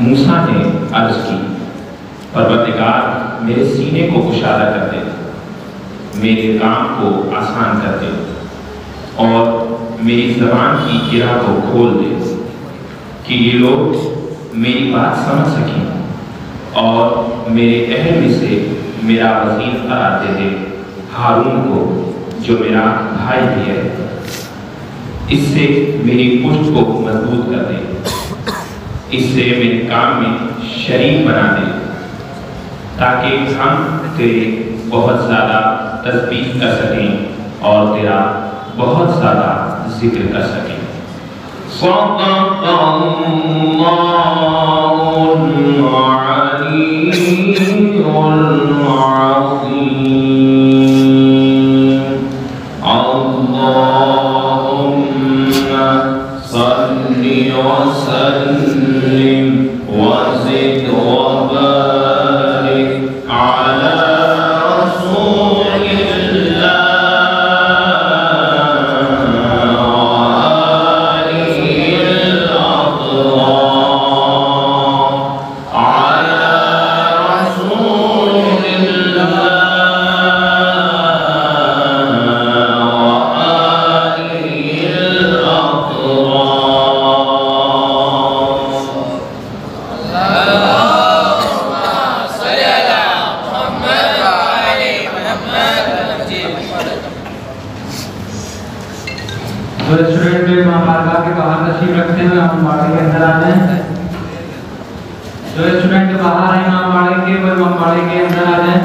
मूसा ने अर्ज की, परवरदिगार मेरे सीने को कुशादा कर दे, मेरे काम को आसान कर दे और मेरी ज़बान की गिरा को खोल दे कि ये लोग मेरी बात समझ सकें और मेरे अहल में से मेरा वज़ीर करार दे दे हारून को, जो मेरा भाई भी है। इससे मेरी पुष्ट को मजबूत कर दे, इससे मेरे काम में शरीक बना दे, ताकि हम तेरे बहुत ज़्यादा तस्बीह कर सकें और तेरा बहुत ज़्यादा जिक्र कर सकें। सल्लल्लाहुल अलीयुल अज़ीम। अल्लाहुम्मा सल्लि व सल्लिम व ज़िद व बारिक अला स्टूडेंट में महापालिका के बाहर तशरीफ रखते हैं, हम बाड़े के अंदर आ जाएं। जो स्टूडेंट बाहर हैं हम बाड़े के, वो हम बाड़े के अंदर आ जाएं।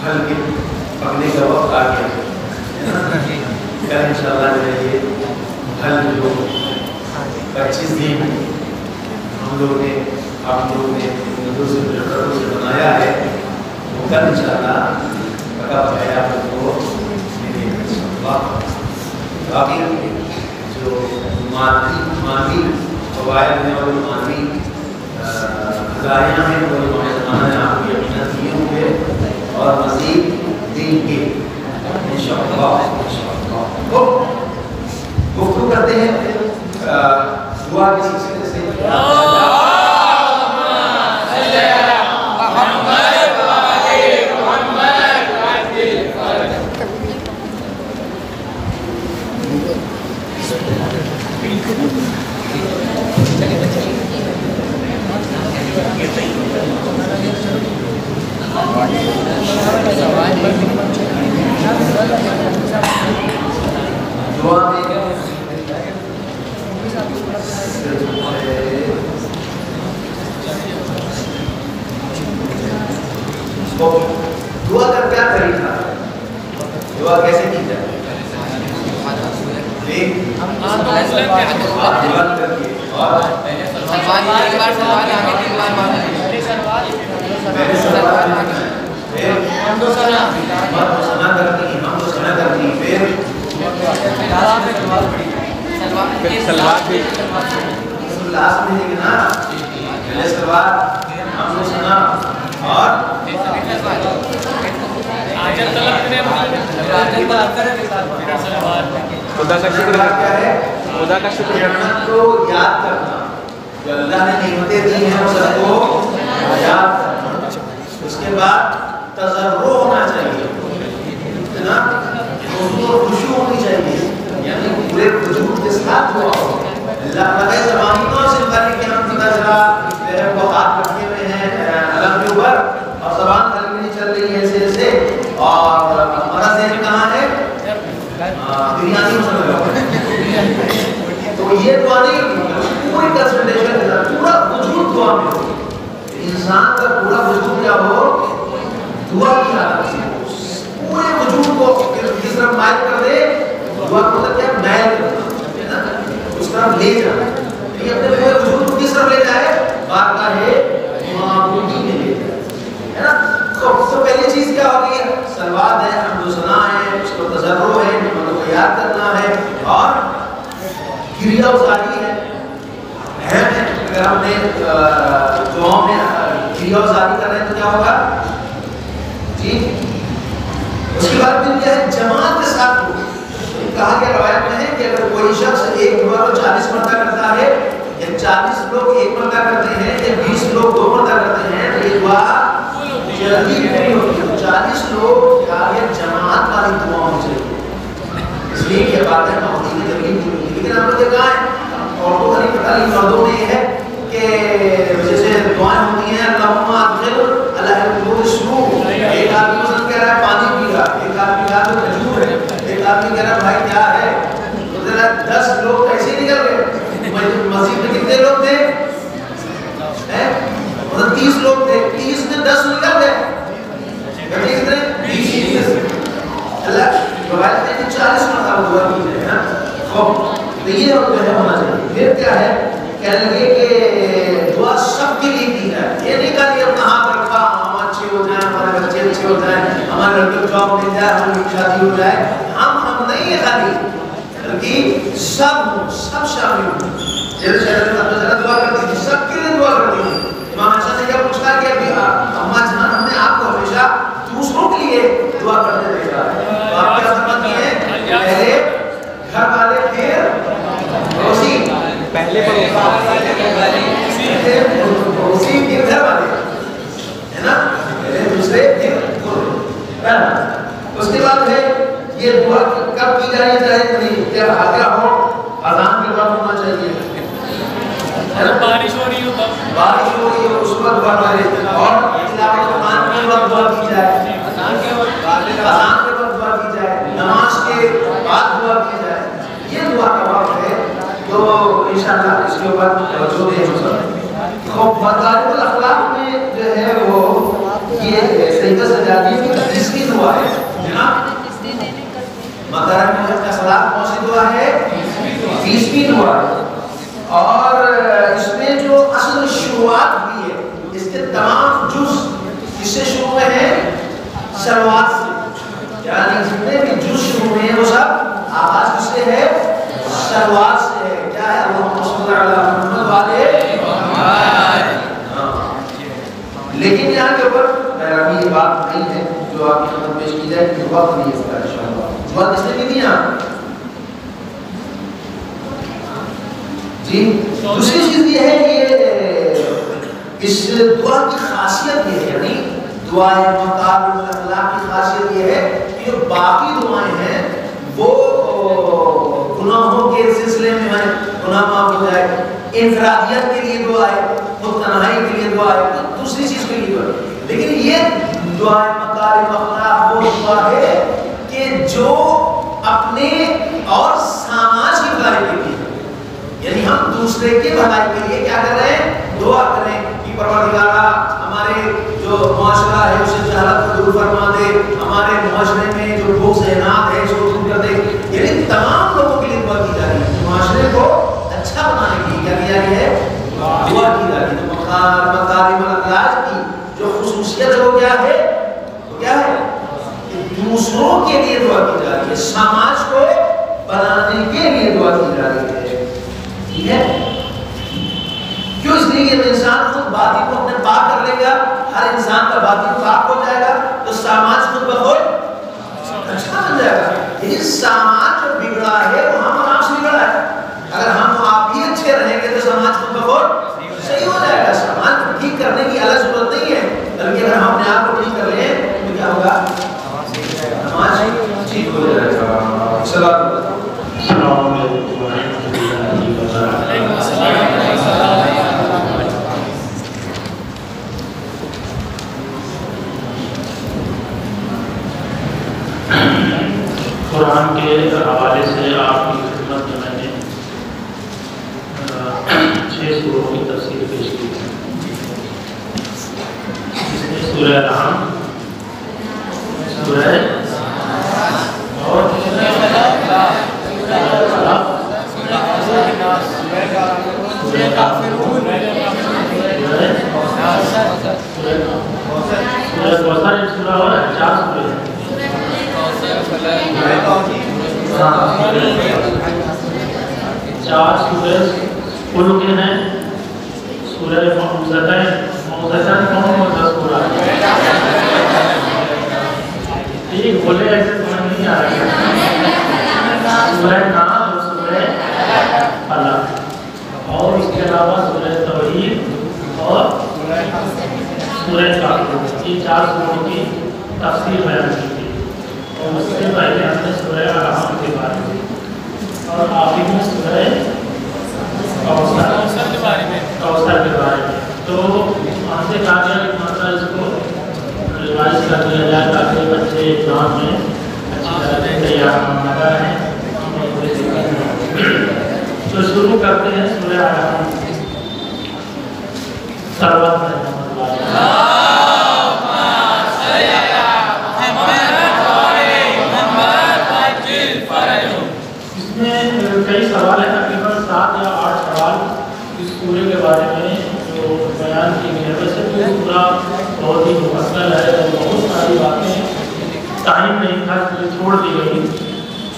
फल के पकने का वक्त आ गया है। कल इंशाल्लाह जो है ये फल जो 25 दिन हम लोग ने आप लोगों ने से बनाया है वो कल इंशाल्लाह पका पकाया आप लोग को मिलेगा। बाकी जो मानवी फवायद हैं और मानवी हदायत हैं वो ज़माना आपकी अपना दिए हुए और मज़ीद देंगे इंशाअल्लाह। तो गुफ्तगू करते हैं दुआ के सिलसिले से। दुआ में दुआ का क्या तरीका, दुआ कैसे की जाए? सलवार भी लास्ट में है ना, पहले सलवार हमने सुना और खुदा का शुक्र क्या है? खुदा का शुक्र को याद करना, जो अल्लाह ने नेमतें दी हैं उन सबको याद करना। उसके बाद तज़र्रो होना चाहिए, है ना, खुशू होनी चाहिए, यानी पूरे वजूद के साथ दुआ हो। अल्लाह ताला ज़बानी तो सिर्फ खाली कि हम खुदा जरा वो हाथ रखे हुए हैं अलग के ऊपर और ज़बान खाली नहीं चल रही है ऐसे ऐसे, और हमारा ज़हन कहाँ है? बिरयानी में चल रहा है। तो ये दुआ नहीं, पूरी कंसंट्रेशन के साथ पूरा वजूद दुआ में हो। इंसान का पूरा वजूद क्या हो? दुआ की हालत में पूरे वजूद को किस तरफ माइल कर दे, दुआ को मतलब क्या माइल करना, है ना, उस तरफ ले जाना। ये अपने पूरे वजूद को किस तरफ ले जाए? बारगाह माबूदी में ले जाए, है ना। तो पहली चीज क्या होगी? सलवात है, हम्दो सना है, उसको तज़र्रो है, निमतों को याद करना है और क्रिया उजारी है। अगर हमने दुआओं में क्रिया उजारी कर रहे हैं तो क्या होगा जी? उसके बाद फिर क्या है? जमात के साथ कहा गया रवायत में है कि अगर कोई शख्स एक दुआ को 40 मरतबा करता है, या 40 लोग एक मरतबा करते हैं, या 20 लोग 2 मरतबा करते हैं, तो ये दुआ जल्दी पूरी होती है। 40 लोग क्या है? जमात वाली दुआ होनी चाहिए। इसलिए ये बात है मौदी में जल्दी पूरी होती है। लेकिन आपने देखा है औरतों का नहीं पता, लेकिन मर्दों में ये है कि जैसे दुआएं होती हैं अल्लाहुम्मा अदखिल अला कुलूब शुरू, एक आदमी मसलन कह रहा है पानी पी रहा, एक आदमी कह रहा है खजूर है, एक आदमी कह रहा है भाई क्या है, तो जरा 10 लोग कैसे निकल गए? मस्जिद में कितने लोग थे? हैं? मतलब 30 लोग थे, 30 में 10 निकल गए, कितने? 20। अल्लाह रवायत है कि 40 मरतबा दुआ की जाए ना। तो ये होना चाहिए। फिर क्या है? कहने लगे कि दुआ सबके लिए की जाए। ये नहीं कहा अपना हाथ रखा हम अच्छे हो जाए, हमारे बच्चे अच्छे हो जाए, हमारे लड़के को जॉब मिल जाए, हमारी शादी हो जाए, हम नहीं है खाली, बल्कि सब शामिल हो। जैसे शहर दुआ करती थी, सबके लिए दुआ करती थी। इमाम हसन ने क्या पूछा कि अभी अम्मा जान हमने आपको हमेशा दूसरों के लिए दुआ करते देखा है, तो आप क्या फरमाती हैं? पहले घर वाले, फिर पड़ोसी, पहले पड़ोसी फिर घर वाले, है ना, पहले दूसरे फिर उसके बाद है ये दुआ कब की जानी चाहिए? नहीं क्या हो? अज़ान के बाद होना चाहिए, बारिश हो रही हो उस वक्त दुआ करें, और तिलावत कुरान के वक्त दुआ की जाए, अज़ान के वक्त दुआ की जाए, नमाज के बाद दुआ की जाए। ये दुआ का वक्त है, तो इंशाअल्लाह इसके ऊपर तवज्जो दें। तो मकारिमुल अखलाक में जो है वो ये सहीह सजादी की जिसकी इसकी दुआ है। और इसमें जो असल शुरुआत हुई है, इसके तमाम जुज इससे शुरू हुए हैं, शुरुआत से, यानी जितने भी जुज शुरू हुए हैं वो सब आवाज किससे है? शुरुआत से है। क्या है? अल्लाहुम्मा सल्ली अला मुहम्मद वाले। लेकिन यहाँ के ऊपर मेरा भी ये बात नहीं है जो आपकी खिदमत पेश की जाए, कि वक्त नहीं इसका इंशाअल्लाह। वक्त इसलिए नहीं दिया जी। दूसरी चीज ये है कि इस दुआ की खासियत ये है, यानी दुआ मकारुल अखलाक की खासियत ये है कि जो बाकी दुआएं हैं वो गुनाहों के सिलसिले में है, गुनाह माफ हो जाए, इनफरादियत के लिए दुआ है, खुद तन्हाई के लिए दुआ है, तो दूसरी चीज के लिए दुआ है। लेकिन ये दुआ मकारुल अखलाक वो दुआ है कि जो अपने और समाज की भलाई के लिए, यानी हम दूसरे के भलाई के लिए क्या कर रहे हैं? दुआ करें कि परवरदिगारा हमारे जो मुआशरा है उसे जहालत को दूर फरमा दे, हमारे मुआशरे में जो भूख ज़हनात है उसको दूर कर दे। यानी तमाम लोगों के लिए दुआ की जा रही है, मुआशरे को अच्छा बनाने के लिए क्या किया गया है? दुआ की जा रही है। तो मकारिमुल अखलाक की जो खुसूसियत है वो क्या है? क्या है? दूसरों के लिए दुआ की जा रही है, समाज को बनाने के लिए दुआ की जा रही है। ठीक है? क्यों? इसलिए कि इंसान खुद बातिन को अपने पाक कर लेगा, हर इंसान का बातिन पाक हो जाएगा, तो समाज खुद ब खुद अच्छा बन जाएगा। लेकिन समाज जो बिगड़ा है वो हम और आपसे बिगड़ा है। अगर हम आप ही अच्छे रहेंगे तो समाज खुद ब खुद सही हो जाएगा। समाज को ठीक करने की अलग जरूरत नहीं है, बल्कि अगर हम अपने आप को ठीक कर लें तो क्या होगा? समाज ठीक हो जाएगा। कुरान के हवाले से आपकी खिदमत में मैंने 6 सूरों की तफसीर पेश की है। इसमें सूरह रहम, सूरह और चार सूरज कुल के हैं। सूरह मौज़तन कौन कौन सा सूरा है? ठीक बोले, ऐसे समझ नहीं आ रहा है। सूरह नाम और सूरह फलक, और इसके अलावा सूरह तौहीद और सूरह काफ़िर, ये 4 सूरों की तफसीर बयान की थी। और उससे पहले हमने सूरह रहमान के बारे में और आखिर में सूरह कौसर के बारे में। तो हमसे कहा गया कि मतलब इसको रिवाइज कर दिया जाए ताकि बच्चे एग्जाम में अच्छी तरह से तैयार होना है। तो शुरू करते हैं सूरह रहमान। सर्वत कई सवाल हैं, तकरीबन 7 या 8 सवाल इस पूरे के बारे में जो बयान की गई है। वैसे तो पूरा बहुत ही मुफस्सल है और बहुत सारी बातें टाइम नहीं था इसलिए छोड़ दी गई,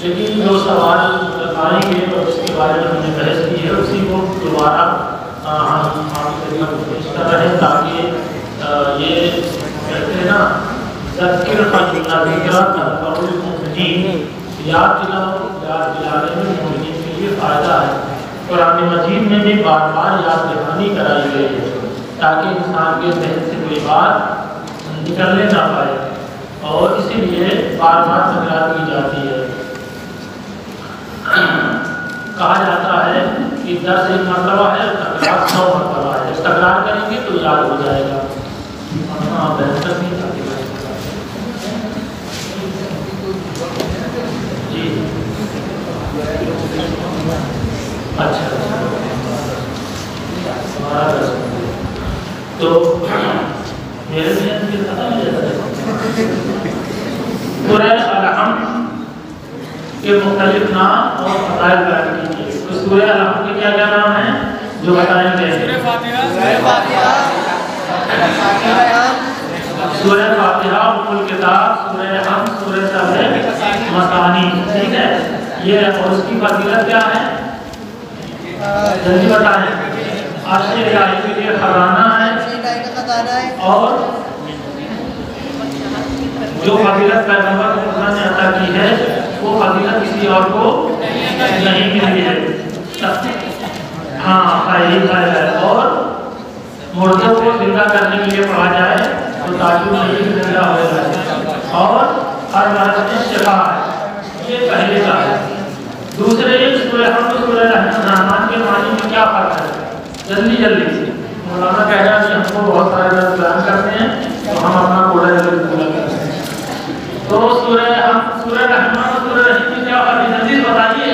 लेकिन जो सवाल आएंगे और जिसके बारे में हमने बहस की है उसी को दोबारा हम पेश कर रहे हैं, ताकि ये कहते हैं ना, याद दिलाने में मोमिनीन के लिए फ़ायदा है। कुरान मजीद में भी बार बार याद दहानी कराई गई है ताकि इंसान के जहन से कोई बात निकलने ना पाए, और इसीलिए बार बार तकरार की जाती है। कहा जाता है कि 10 एक मरतबा है, तकरार 100 मरतबा है। तकरार करेंगे तो याद हो जाएगा। हाँ, बेहतर नहीं आती जी। अच्छा, तो मेरे लिए कुरान अलहम के मुख्तलिफ नाम और फज़ाइल बयान कीजिए। तो सूरह अलहम्द के क्या क्या नाम है जो बताएंगे? सूरह फातिहा, उम्मुल किताब, सूरह हमद, सूरह सबह, मसानी। ठीक है, ये और उसकी फजीलत क्या है जल्दी बताएं। आश्रय के लिए खजाना है और जो फजीलत पैगंबर को खुदा ने अता की है वो फजीलत किसी और को नहीं मिली है। हाँ है। और मुर्दों को जिंदा करने के लिए पढ़ा जाए तो ताजुब नहीं जिंदा होगा। और हर मर्ज में शिफा है, ये पहले का है। दूसरे सूरह हमद सूरह रहमान के मानी में क्या फर्क है? जल्दी मौलाना कह रहा है कि हमको बहुत सारे लोग बयान करते हैं तो हम अपना कोड़ा जल्दी पूरा करते हैं। तो सूरह रहमान और सूरह रहीम में क्या फर्क है? जल्दी बताइए।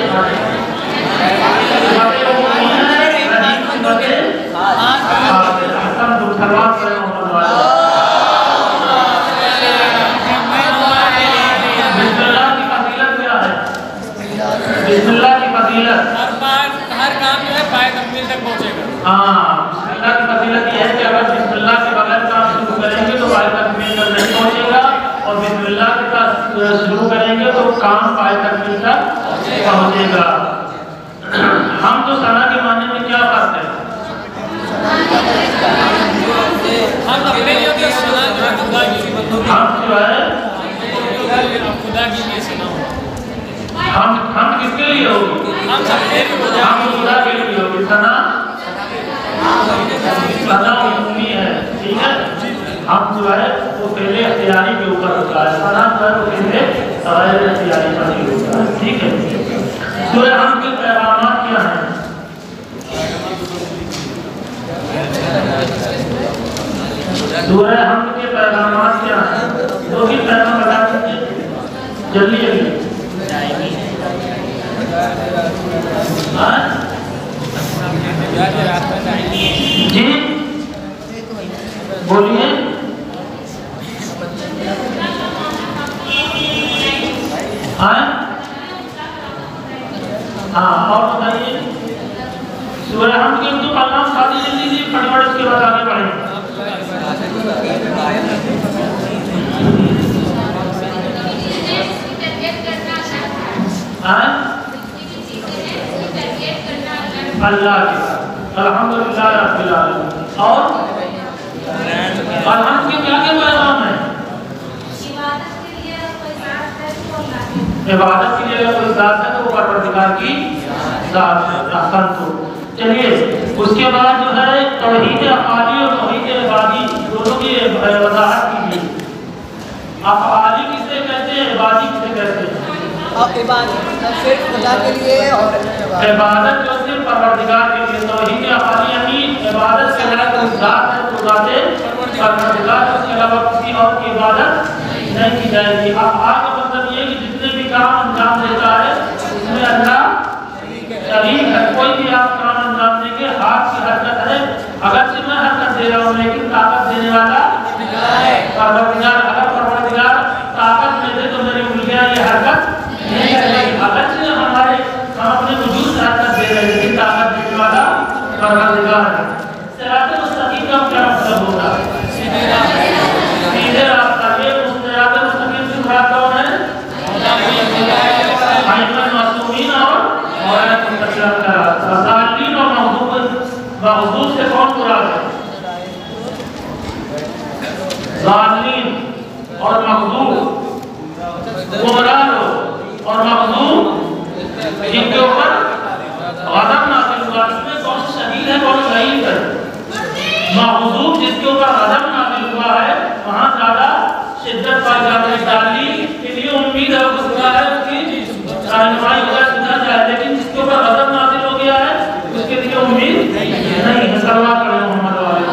बिस्मिल्लाह की फजीलत हर काम जो है पाए तकमील तक पहुंचेगा। हाँ, बिस्मिल्लाह की फजीलत ये है कि अगर बिस्मिल्लाह के बगैर काम शुरू करेंगे तो पाए तकमील तक नहीं पहुंचेगा, और बिस्मिल्लाह के साथ शुरू करेंगे तो काम पाए तकमील तक पहुंचेगा। हम तो सना के मानने में क्या फर्क है? हम अपने लिए तो सना जो है खुदा की, हम जो है खुदा की लिए सना हो। हम किसके लिए होगी? हम सबके लिए हम खुदा के लिए होगी। सना उम्मी है। ठीक है, हम जो है वो पहले अख्तियारी के ऊपर होता है, सना जो है वो पहले सवाल अख्तियारी पर ही होता है। ठीक है, सूरह हमद के पैगामात क्या हैं? सूरह हमद के पैगामात क्या हैं? दो ही पैगाम बता दीजिए जल्दी जल्दी। जी बोलिए। हाँ और बताइए। सूरह हमद के तो पैगाम शादी जल्दी जी फटाफट उसके बाद आगे बढ़ेंगे। अल्लाह के अल्हम्दुलिल्लाह रब्बिल आलमीन। और अलहम्द के क्या क्या पैगाम है? इबादत के लिए कोई ज़ात है तो वो परवरदिगार की ज़ात है। चलिए उसके बाद जो है तौहीद अफ़आली और तौहीद इबादी दोनों की वज़ाहत कीजिए। अफ़आली किसे कहते हैं, इबादी किसे कहते हैं? सिर्फ खुदा के लिए और इबादत जो सिर्फ परवरदिगार के लिए। तौहीद अफ़आली यानी इबादत के लिए कोई ज़ात है तो ज़ात परवरदिगार, उसके अलावा किसी और की इबादत नहीं की जाएगी। अफ़आल का मतलब ये कि जितने भी काम अंजाम देता है उसमें अल्लाह शरीक है। कोई भी आप काम अंजाम देंगे, हाथ की हरकत है, अगरचे मैं हरकत दे रहा हूँ लेकिन ताकत देने वाला परवरदिगार। अगर परवरदिगार ताकत में दे तो मेरी उंगलियां ये हरकत नहीं करेगी। अगरचे हम अपने वजूद से हरकत दे रहे हैं लेकिन ताकत देने वाला परवरदिगार है। सिरात मुस्तकीम का क्या मतलब होगा? सीधे रास्ता। ये सिरात मुस्तकीम की मुराद कौन है? मासूमीन और सालिन और महज़ूब से कौन मुराद है? सालिन और महज़ूब, गुमराह और महज़ूब जिनके ऊपर गज़ब नाज़िल हुआ। इसमें कौन शहीद है कौन शहीद है? महज़ूब जिसके ऊपर गज़ब नाज़िल हुआ है वहाँ ज़्यादा शिद्दत पाई जाती है। सालिन के लिए उम्मीद है उसका है उसकी रहनुमाई होगा सुना जाए, लेकिन जिसके ऊपर गज़ब नाज़िल हो गया है उसके लिए उम्मीद नहीं है। सल्लल्लाहु अलैहि मोहम्मद वाले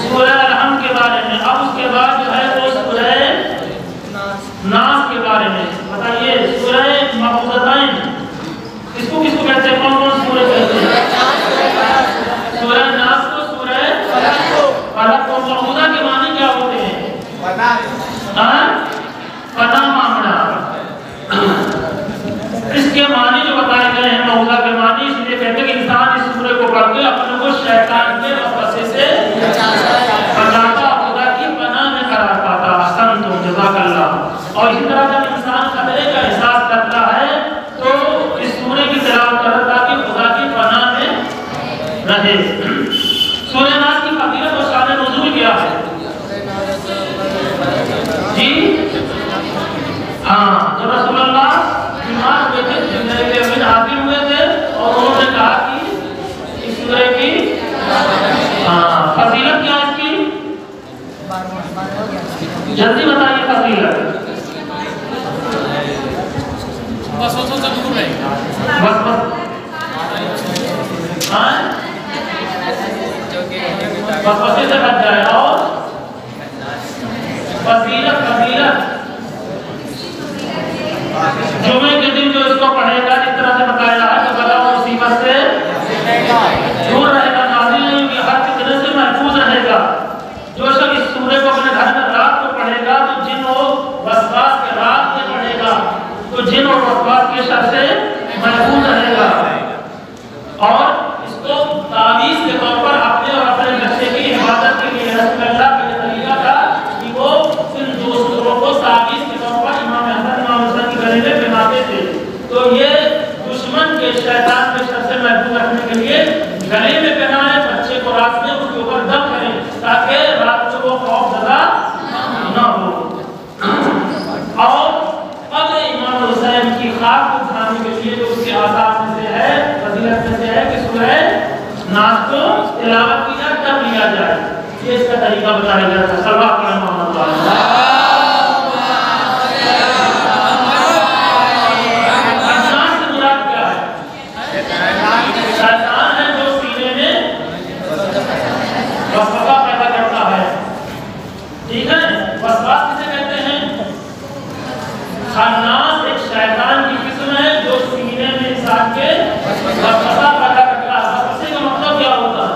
सूरह अलहम्द के बारे में। अब उसके बाद जो है वो सूरह नास के बारे में बताइए। सूरह मक़सूदतैन इसको किसको कहते हैं? कौन कौन सूरह कहते हैं? रसूलुल्लाह ईमान में थे, जिंदगी के अमीन हासिल हुए थे और उन्होंने कहा कि इस सूरह की फजीलत क्या है इसकी, जल्दी बताइए फजीलत। बस से दूर रहेगा, बस वसवसे से बच जाए। और फजीलत जुमे के दिन जो इसको पढ़ेगा, जिस तरह से बताया है तो बला मुसीबत से दूर रहेगा, नाज़िल नहीं होगी, हर फितने से महफूज रहेगा। जो शख्स इस सूरह को अपने घर में रात को पढ़ेगा तो जिन और वसवास के रात में पढ़ेगा तो जिन और वसवास के शर से महफूज रहेगा। और इसको तावीज़ के तौर पर अपने और अपने बच्चे की हिफाजत के लिए रसूलुल्लाह का तरीका था कि वो इन दो सूरों को तावीज़ के तौर पर इमाम हसन इमाम हुसैन की गले में पहनाते थे। तो ये दुश्मन के शैतान के शर से महफूज रखने के लिए गले में पहनाए, बच्चे को रात में उसके ऊपर दम करें ताकि रात को वो खौफ ज़दा न हो। और अगर इमाम हुसैन की खाक को उठाने के लिए जो उसके आसार में से है, फजीलत में से है कि सूरह नास को तिलावत की जाए, तब लिया जाए। ये इसका तरीका बताया गया था। सल्लल्लाहु अलैहि वसल्लम। नास से मुराद क्या है? शैतान है जो सीने में वसवसा पैदा करता है। ठीक है, वसवास किसे कहते हैं? खन्नास एक शैतान की किस्म है जो सीने में इंसान के वसवसा पैदा करता है। वसवसे का मतलब क्या होता है?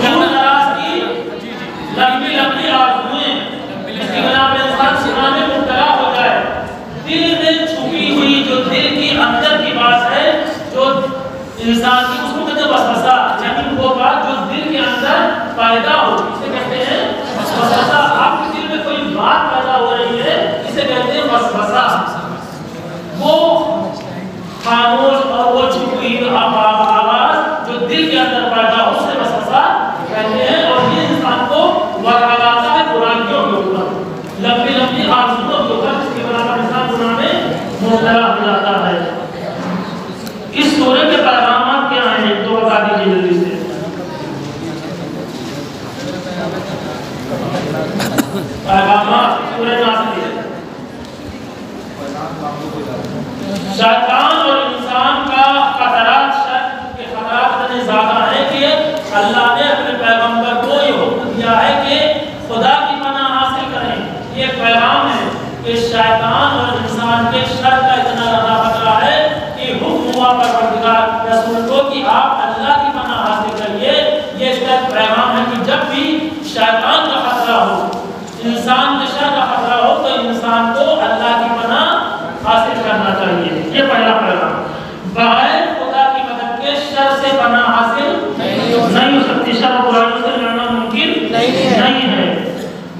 दूर-दराज की लंबी आरज़ुएं, जिसकी वजह से इंसान गुनाह में मुब्तला हो जाए। दिल में छुपी हुई जो दिल की अंदर की बात है, जो इंसान की, उसको कहते हैं वसवसा। यानी वो बात जो दिल के अंदर पैदा हो, इसे कहते हैं वसवसा। आपके दिल में कोई बात पैदा हो रही है, इसे कहते हैं वसवसा। वो खामोश और वो छुपी आवाज जो दिल के अंदर पैदा हो, उसे वसवसा कहते हैं। और ये इंसान को वरगलाता है बुराइयों के ऊपर, लंबी आरज़ुओं के ऊपर, जिसकी वजह से इंसान गुनाह में मुब्तला हो जाता है। इस सूरह के पैगामात क्या हैं, तो बता दीजिए जल्दी से। पैगामात सूरह नास के। शैतान और इंसान का खतरात, शर के खतरात इतने ज़्यादा है कि अल्लाह ने अपने पैगंबर को ये हुक्म दिया है कि खुदा की पनाह हासिल करें। ये पैगाम है कि शैतान और इंसान के शर का इतना ज़्यादा खतरा है कि हुक्म हुआ परवरदिगार रसूल को कि आप अल्लाह की पनाह हासिल करिए। ये इसका पैगाम है कि जब भी शैतान का खतरा हो, इंसान के शर का खतरा हो, तो इंसान को अल्लाह की पनाह हासिल करना चाहिए। ये पहला पैगाम। बगैर खुदा की मदद के शर से पनाह हासिल नहीं हो सकती। शर और बुराइयों से लड़ना मुमकिन नहीं है।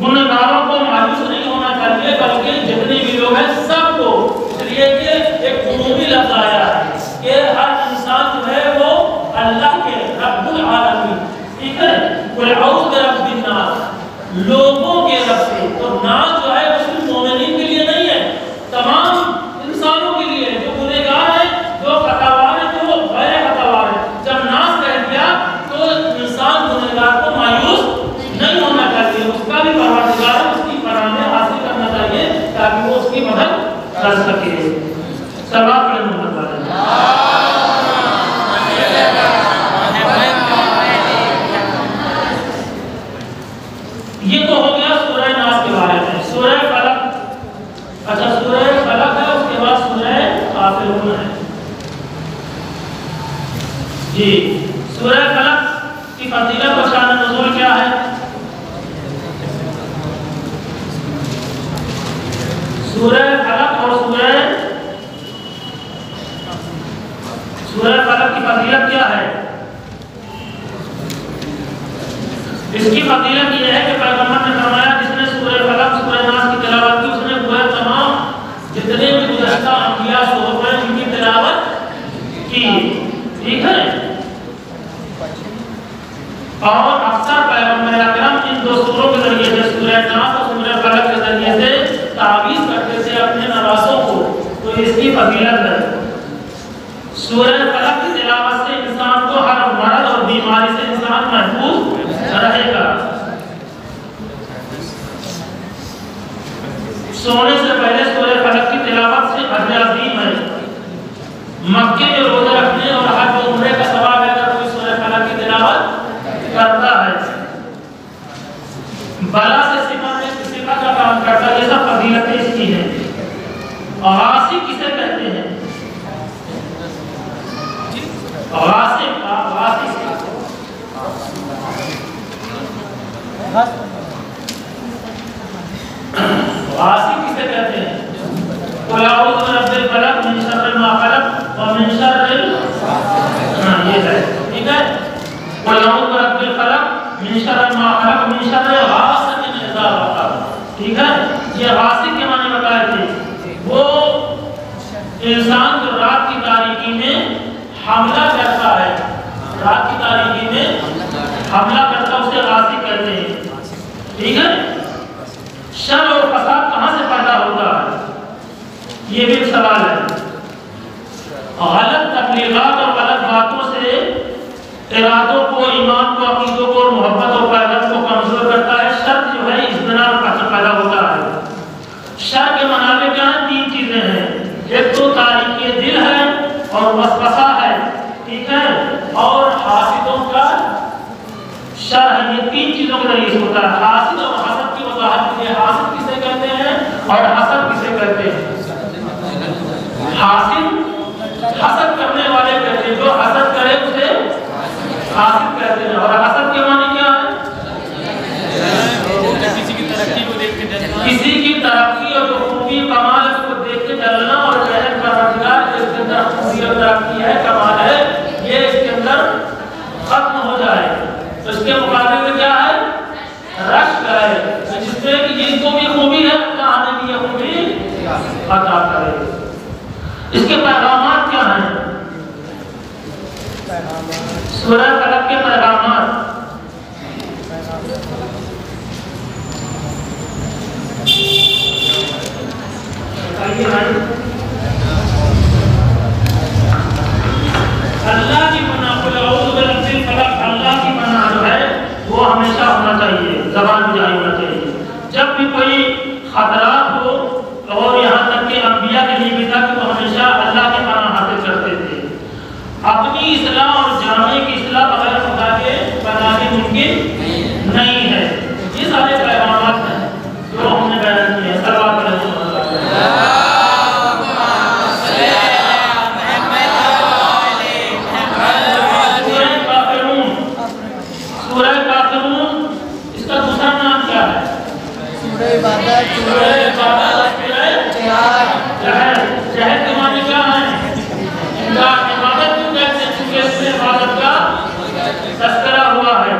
गुनहगारों को मायूस नहीं होना चाहिए, बल्कि जितने भी लोग हैं सबको, इसलिए कि एक उमूमी लफ्ज़ आया है कि हर इंसान जो है वो अल्लाह के रब्बुल आलमीन, ठीक है, कुल औज़ु बिरब्बिन नास, लोगों के रब से। तो नास जो है वो सिर्फ मोमिनीन के लिए नहीं है, तमाम इंसानों के लिए, जो गुनहगार है, जो खतावार है, जो गैर खतावार है। जब नास कह दिया तो इंसान गुनहगार को मायूस नहीं होना चाहिए, उसका भी परवरदिगार उसकी पनाह में हासिल करना चाहिए ताकि वो उसकी मदद कर सके। सवाल ये तो हो गया सूरह नास के बारे में। सूरह फलक, अच्छा सूरह फलक है, उसके बाद सूरह काफिरून है। जी, सूरह फलक की फजीलत और शान नुज़ूल क्या है? सूरह फलक और सूरह फलक की फजीलत क्या है? इसकी फजीलत यह है कि पैगंबर ने फरमाया जिसने सूरह फलक सूरह नास की तिलावत की, उसने पूरे तमाम जितने भी गुज़श्ता अंबिया सोहब हैं उनकी तिलावत की। ठीक है, और अक्सर पैगंबर अकरम इन दो सूरों के जरिए से, सूरह नास और सूरह फलक के जरिए से तावीज़ करते थे अपने इसकी फजीलत है। सूरह फलक की तिलावत से इंसान को हर मर्द और बीमारी से इंसान महफूज रहेगा। सोने से पहले सूरह फलक की तिलावत से अजर अजीम है। मक्के में रोजा रखने और हज और उम्रे का सवाब है अगर कोई सूरह फलक की तिलावत करता है। बला से सिफा का काम करता है, ये सब फजीलतें इसकी हैं। गासिब किसे कहते हैं? गासिब किसे कहते हैं? कुल अऊज़ु बिरब्बिल फलक मिन शर्रि मा खलक व मिन शर्रिल, ये है, ठीक है। कुल अऊज़ु बिरब्बिल फलक मिन शर्रि मा खलक व मिन शर्रि गासिकिन इज़ा वक़ब, ठीक है। ये गासिब के माने बताए थे, वो इंसान जो रात की तारीकी में हमला करता है, रात की तारीकी में हमला करता उसे गासिब कहते हैं, ठीक है। शर और फसाद कहाँ से पैदा होता है, ये भी एक सवाल है। गलत तबलीगात और गलत बातों से इरादों को, ईमान को, अकीदों को, मोहब्बत और पैगम्बर को कमजोर करता है। शर जो है इस बिना पैदा होता है। शर के मनावे क्या है? 3 चीजें हैं। एक तो तारीकी दिल है और वसवसा है, ठीक है, और हासिदों का शर है। ये 3 चीजों के जरिए होता है। हासिद और हसद की वजाहत के लिए हासिद किसे कहते हैं और हसद किसे कहते हैं? हासिद हसद करने वाले कहते हैं, जो हसद करे उसे हासिद कहते हैं। और हसद के माने क्या है? किसी की तरक्की को देख के जलना, किसी की तरक्की और खूबी कमाल को देख के जलना, और जहर का रोजगार जिसके अंदर खूबी और तरक्की है, कमाल है, ये इसके अंदर खत्म हो जाए। तो इसके मुकाबले में क्या है? रश्क है, जिससे कि जिसको भी खूबी है अल्लाह ने भी ये खूबी अता करे। इसके पैगामात क्या हैं? सूरह फलक के पैगामात अल्लाह की पनाह, कुल अऊज़ु बिरब्बिल फलक, अल्लाह की पनाह जो है वो हमेशा होना चाहिए, ज़बान पे जारी होना चाहिए। जब भी कोई खतरात हो, और यहाँ तक कि अंबिया के लिए भी था कि वो हमेशा अल्लाह के पनाह हासिल करते थे। अपनी इस्लाह और जामे की इस्लाह बगैर खुदा के पनाह के मुमकिन नहीं है। ये सारे पैगामात हैं जो हमने बयान किए हैं। सल्लल्लाहु अलैहि वसल्लम। जहर के माने क्या है? इनका इबादत क्यों कहते हैं? क्योंकि इसमें इबादत का तज़किरा हुआ है।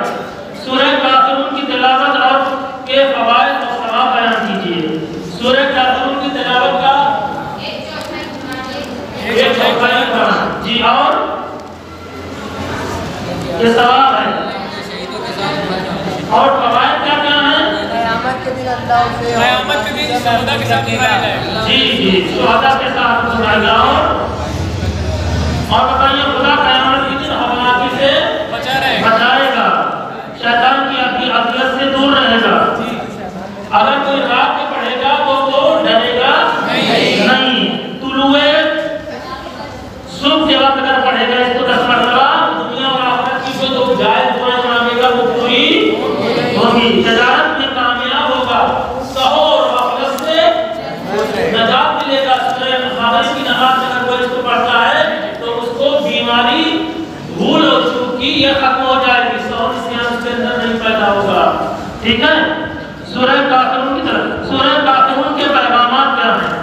सूरह काफ़िरून की तिलावत और के फ़वाइद और सवाब बयान कीजिए। सूरह काफ़िरून की तिलावत का 1 जी, और ये सवाब है। और फ़वाइद क्या क्या है? क़यामत के दिन अल्लाह से, क़यामत के दिन शुहदा के साथ उठाएगा। जी जी, शुहदा के साथ उठाएगा। और बताइए, खुदा क़यामत के दिन हवालाती से बचाएगा, शैतान की अज़ियत से दूर रहेगा। अगर कोई रात में पढ़ेगा तो डरेगा नहीं। तुलुए सुबह के वक्त अगर पढ़ेगा इसको 10 मरतबा, दुनिया और आखिरत की जो जायज़ दुआएं मांगेगा वो पूरी होगी। तजारत में कामयाब होगा, सहूर और गफलत से नजात मिलेगा। सूरह क़यामत की नमाज अगर कोई इसको पढ़ता है तो उसको बीमारी, भूल और चूक की ये खत्म हो जाएगी। सहूर निस्यान उसके अंदर नहीं पैदा होगा, ठीक है। सूरह काफ़िरून की तरफ, सूरह काफ़िरून के पैगामात क्या हैं?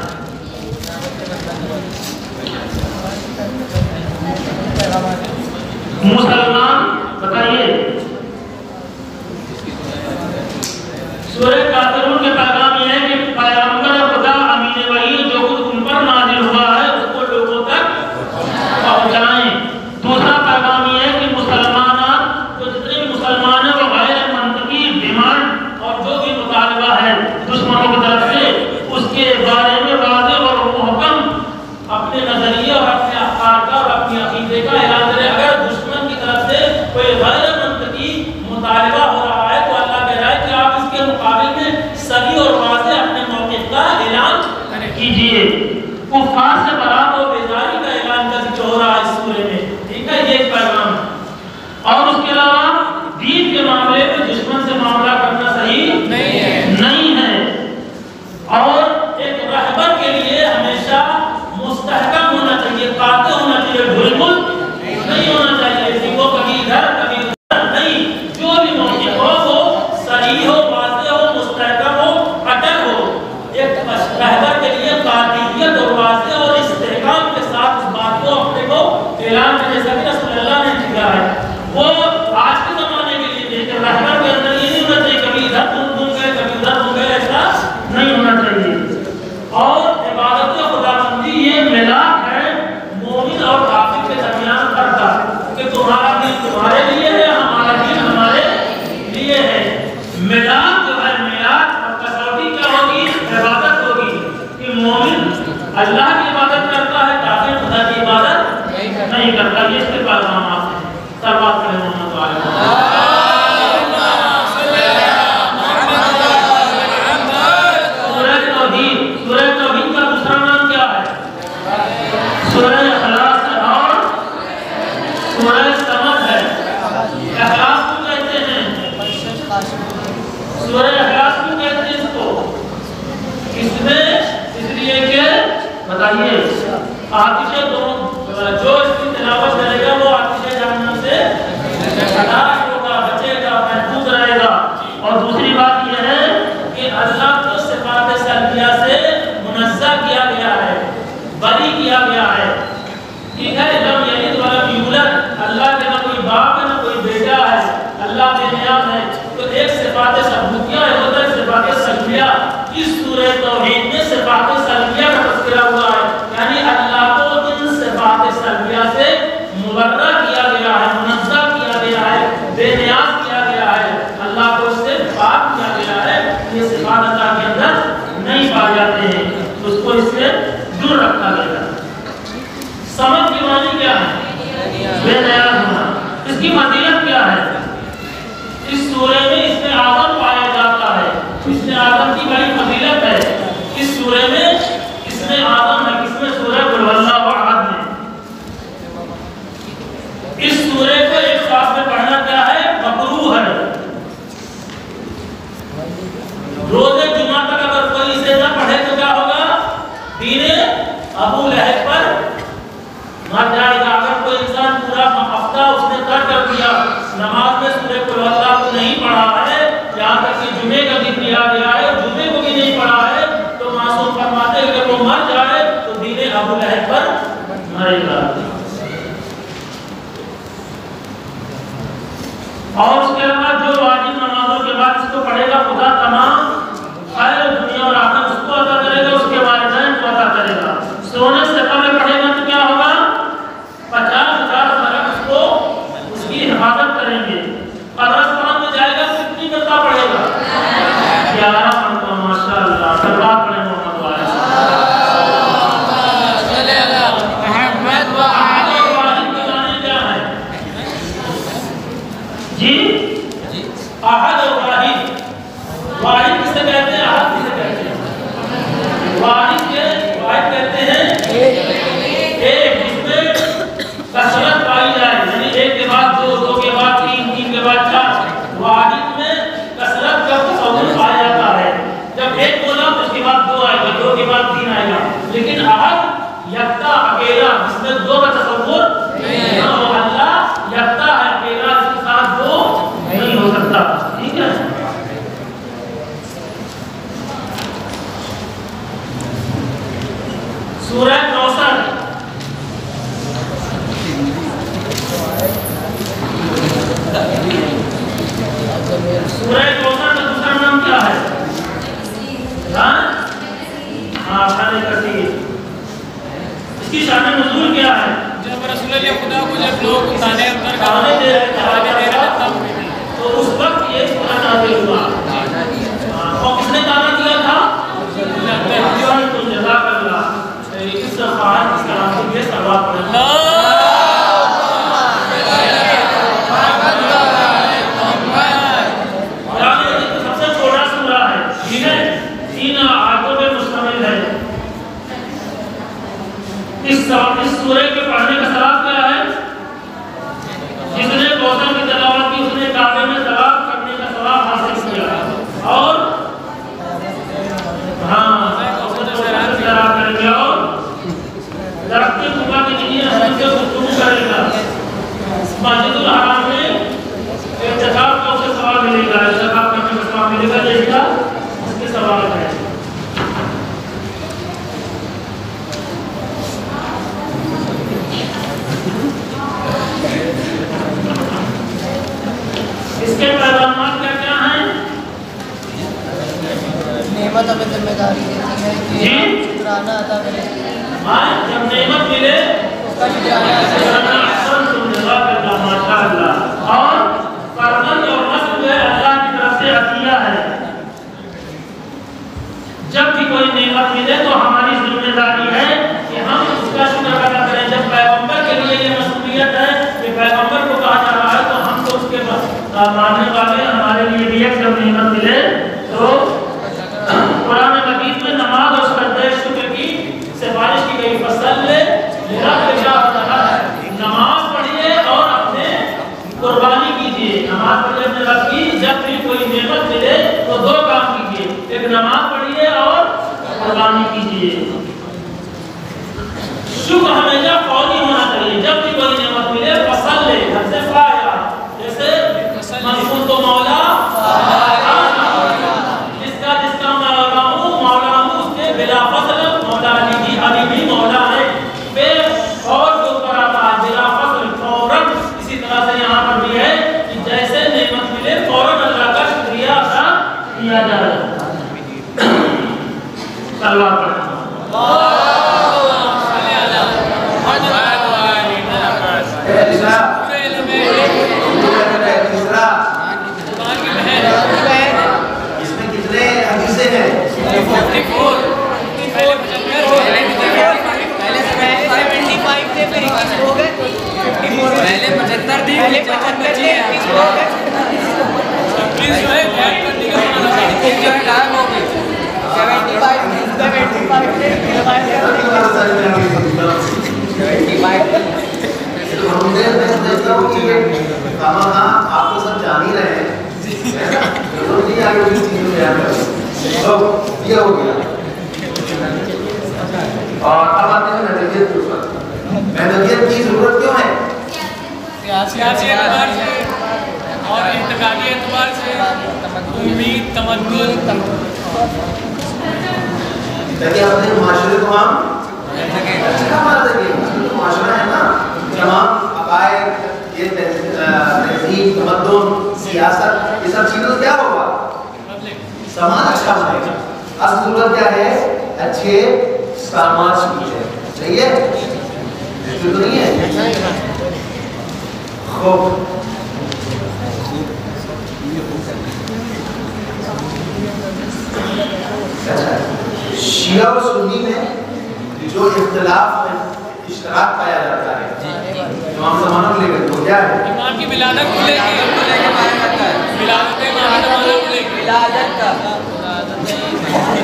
मुसलमान बताइए, सूरह काफ़िरून के पैगाम ये है कि पैगंबर खुदा अमीन वही जो कुछ उन पर नाजिल हुआ है उसको लोगों तक पहुंचाएं। दूसरा पैगाम ये है कि मुसलमान, तो जितने भी मुसलमान हैं वो गैर मंतकी डिमांड और जो भी मुतालबा है कुफार से बरात और बेजारी का ऐलान कर हो रहा है इस सूरे में, ठीक है, ये एक पैगाम है। और उसके अलावा दीन के मामले में दुश्मन से मामला करना सही नहीं है। और एक रहबर के लिए हमेशा मुस्तहकम होना चाहिए, काते होना चाहिए, बिल्कुल नहीं होना चाहिए कि वो कभी इधर कभी उधर नहीं, जो भी मौके हो वो सही हो, वाज़ेह हो, मुस्तहकम हो, अटल हो। एक रहबर के लिए कातियत और वाज़ेह और इस्तेहकाम के साथ इस बात को अपने को ऐलान करने जैसा कि रसूलुल्लाह ने किया है, वो आज के ज़माने के लिए नहीं। रहबर के अंदर ये नहीं होना चाहिए कभी इधर घूम गए कभी उधर घूम गए, ऐसा नहीं होना चाहिए। और इबादत खुदाबंदी ये मिलाप है मोमिन और काफिर के दरमियान करता कि तुम्हारा दीन तुम्हारे लिए है, हमारा दीन हमारे लिए है। मिलाप जो है, मिलाप और कसौटी क्या होगी? इबादत होगी कि मोमिन अल्लाह की इबादत करता है, काफिर खुदा की इबादत नहीं करता। ये इसके पैगाम आते हैं। सब बात करें मोहम्मद वाले बताइए। आतिश जो इसकी तिलावत करेगा वो आतिश जहन्नम से हलाक होगा, बचेगा, महफूज रहेगा। और दूसरी बात यह है कि अल्लाह को सिफात सल्बिया से मुनज़्ज़ह किया गया है, बरी किया गया है, ठीक है। लम यलिद व लम यूलद, अल्लाह के ना कोई बाप है ना कोई बेटा है, अल्लाह बेनियाज है। तो एक सिफात सबूतिया है, होता है सिफात सल्बिया। इस सूरह तौहीद में सिफात सल्बिया का तज़किरा हुआ है, यानी अल्लाह को इन सिफात सल्बिया से मुबर्रा किया गया है, मुनज़्ज़ह किया गया है, बेनियाज किया गया है, अल्लाह को इससे पाक किया गया है। ये सिफात अल्लाह के अंदर नहीं पाए जाते हैं, तो उसको इससे दूर रखा गया। समझ की मानी क्या है? बेनियाज होना। इसकी फजीलत क्या है? इस सूरह में इसमें आदम पाया जाता है, इसमें आदम की बड़ी फजीलत है। इस सूरह में इसमें आदम है, किसमें? सूरह कुल हुवल्लाहु अहद में। इस सूरह को एक साथ में पढ़ना क्या है? मकरूह है। रोजे जुमा तक अगर कोई इसे ना पढ़े तो क्या होगा? दीने अबू लहब पर मर जाएगा। अगर कोई इंसान पूरा हफ्ता उसने कर दिया, नमाज में सूरह कुल हुवल्लाहु को नहीं पढ़ा है, यहाँ तक कि जुमे का दिन दिया गया है, जुमे को भी नहीं पढ़ा है, तो मासूम फरमाते हैं कि वो मर जाए तो दीने अबू लहब पर मरेगा। और उसके बाद जो वाजिब नमाजों के बाद इसको पढ़ेगा, खुदा तमाम खैर दुनिया और आखिरत उसको अता करेगा, उसके वालिदैन को अता करेगा। सोने से पहले पढ़ेगा तो क्या होगा? 50,000 फर्क उसको उसकी हिफाजत करेंगे। कब्रिस्तान में जाएगा तो कितनी मरतबा पढ़ेगा? 11 मरतबा। माशाअल्लाह। सल्लल्लाहु अलैहि मोहम्मद वाले क्या है जी? अहद और वाहिद। वाहिद किसे कहते हैं? अहद किसे कहते हैं? वाहिद कहते हैं एक जिसमें कसरत पाई जाए, यानी एक के बाद दो के बाद तीन, तीन के बाद चार। वाहिद में कसरत का तसव्वुर पाया जाता है। जब एक बोला तो उसके बाद दो आएगा, दो के बाद तीन आएगा। लेकिन अहद यकता अकेला, जिसमें दो का तसव्वुर नहीं है। वो अल्लाह यकता है, अकेला, इसके साथ दो नहीं हो सकता, ठीक है। इसके पैगाम क्या क्या हैं? नेमत हमें जिम्मेदारी देती है कि शुक्राना अदा करें। जब नेमत मिले उसका शुक्राना माशाअल्लाह। और फर्जंद और नस्ल अल्लाह की तरफ से अतिया है। जब भी कोई नेमत मिले तो हमारी जिम्मेदारी है कि हम उसका शुक्र अदा करें। जब पैगंबर के लिए ये मसूलियत है कि पैगंबर को कहा जा रहा है तो हम तो उसके मानने वाले हमारे लिए भी जब नेमत मिले तो कुरान मजीद में नमाज और सजदे शुक्र की सिफारिश की गई। फसल्ले नमाज पढ़िए और अपने कुर्बानी कीजिए। नमाज पढ़िए अपने रब की। जब भी कोई नेमत मिले तो दो काम कीजिए, एक नमाज पढ़िए और कुर्बानी कीजिए। शुक्र हमेशा फौरी होना चाहिए। जब भी कोई नेमत मिले फसल्ले हमसे फाया, जैसे मजबूत तो मौला जिसका मौला हूँ उसके बिला फसल मौला अली भी मौला है। बेफौर के ऊपर आता है बिला फसल फौरन। इसी तरह से यहाँ पर भी है कि जैसे नेमत मिले फौरन अल्लाह का शुक्रिया अदा किया जाए। सल्लल्लाहु अलैहि वसल्लम। इसमें कितने हदीसें हैं? 54 पहले 75 थी, पहले 75 थी, प्लीज जो है ऐड करने का जो है गायब हो गई। 75 आप तो सब जान ही रहे हैं। ये हो गया। और अब आते हैं नजरियत के ऊपर। नजरियत की जरूरत क्यों है? सियासी एतबार से और इंतकादी एतबार से, उम्मीद, तमन्नुन, ताकि अपने माशरे को हम अच्छा बना सकें। तो माशरा है ना, तमाम अकायद, ये तहजीब, तमद्दुन, सियासत, ये सब चीज़ों से क्या होगा? समाज अच्छा बनेगा। असल जरूरत क्या है? अच्छे समाज की है। सही है? तो नहीं है? खूब। अच्छा, शिया और सुन्नी में जो इख्तिलाफ में इश्तराक पाया जाता है इमाम ज़माना को लेकर, तो क्या है? इमाम की विलादत को लेके पाया जाता है। विलादत इमाम ज़माना को लेके, विलादत का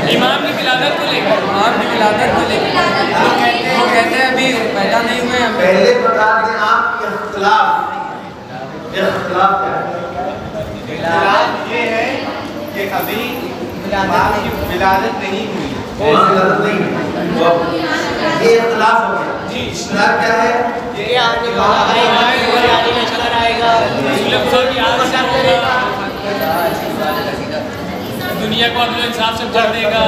इमाम की विलादत को लेके, इमाम की विलादत को लेके वो कहते हैं अभी पैदा नहीं हुए हम। पहले बता दें आप इख्तिलाफ क्या है? इख्तिलाफ ये है कि अभी विलादत नहीं हुई। विलादत नहीं हुई, ये इख्तिलाफ हो गया। जी, इश्तराक क्या है? ये आने वाला आएगा, यानी लश्कर आएगा, दुनिया को अदल इंसाफ से भर देगा।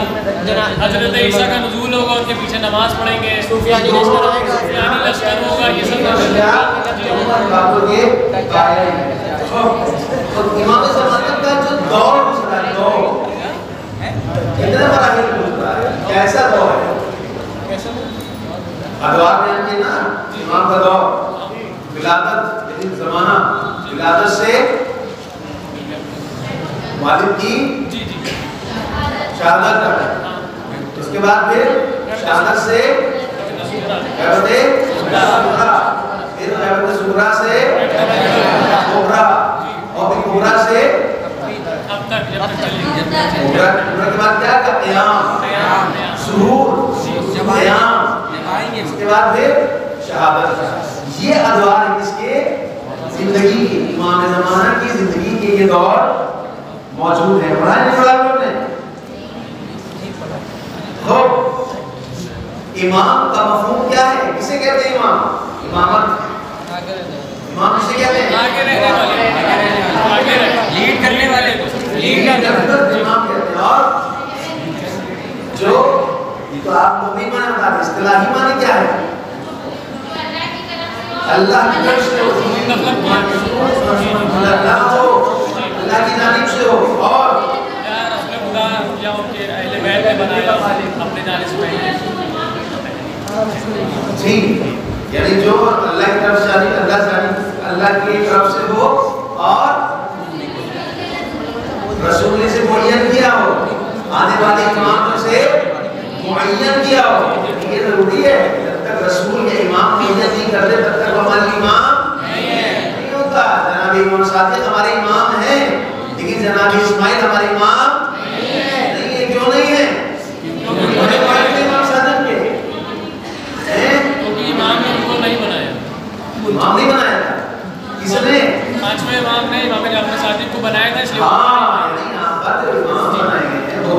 हजरत ईसा का नुज़ूल होगा, उनके पीछे नमाज पढ़ेंगे, सूफियानी लश्कर आएगा, सूफियानी लश्कर होगा। ये सब इमाम ज़माना का जो दौर गुजरा है, दौर कितने मराहिल गुजरा है, कैसा दौर है? अदवार में आके ना इमाम का दौर, विलादत यानी ज़माना, विलादत से वालिद की शहादत तक, उसके बाद फिर शहादत से फिर सुगरा से कोबरा, और फिर कोबरा से अब तक जब तक चलेंगे। कोबरा के बाद क्या का क़याम, ज़ुहूर, क़याम, उसके बाद फिर शहादत। ये अदवार है किसके? जिंदगी के, इमाम ज़माना की जिंदगी के ये दौर मौजूद है। पढ़ा नहीं पढ़ा आपने? इमाम का मफहूम क्या है? किसे कहते हैं इमाम? इमामत, इमाम किसे कहते हैं? आगे रहने वाले, लीड करने वाले को इमाम कहते हैं। और जो तो आप मुबीन माने बता दें, इस्तिलाही माने क्या है? अल्लाह की तरफ से अल्लाह हो जी, यानी जो अल्लाह की तरफ से अल्लाह की तरफ से हो और रसूल ने से मुअय्यन किया हो, आने वाले इमाम से मुअय्यन किया हो। ये जरूरी है, जब तक रसूल के इमाम मुअय्यन नहीं करते तब तक हमारे इमाम नहीं होगा। जनाब इमाम सादिक हमारे इमाम हैं, लेकिन जनाब इस्माइल हमारे इमाम नहीं है। क्यों नहीं है? इमाम सादिक के क्योंकि इमाम ने उनको नहीं बनाया। इमाम नहीं बनाया था, किसने? पांचवें इमाम ने इमाम जाफर सादिक को बनाया था, इसलिए हाँ, यहाँ पर इमाम बनाए गए हैं वो।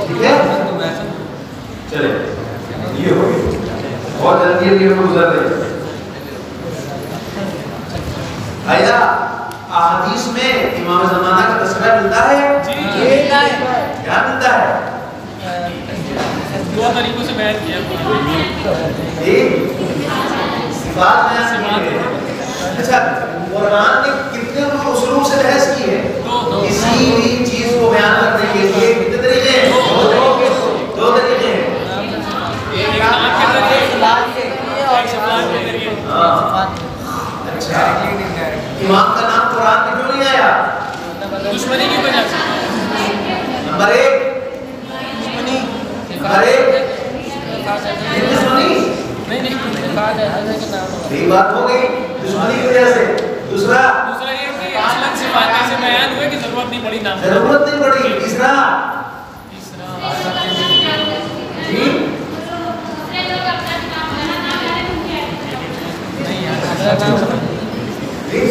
ठीक है, चले ये हो गई, बहुत जल्दी ये गुजर रहे। आया अहादीस में इमाम ज़माना का तस्वीर मिलता है। जी क्या मिलता है? दो तरीकों से बयान किया। एक बात बयान की है। अच्छा, कुरान ने कितने उसलूब से बहस की है? किसी भी चीज को बयान करने के लिए कितने तरीके हैं? दो तरीके हैं। अच्छा, इमाम का नाम कुरान में क्यों नहीं आया? दुश्मनी की वजह से। नंबर एक दुश्मनी नहीं यही बात हो गई, दुश्मनी की वजह से। दूसरा ये कि असलन सिफात से बयान हुए कि जरूरत नहीं पड़ी नाम, जरूरत नहीं पड़ी। तीसरा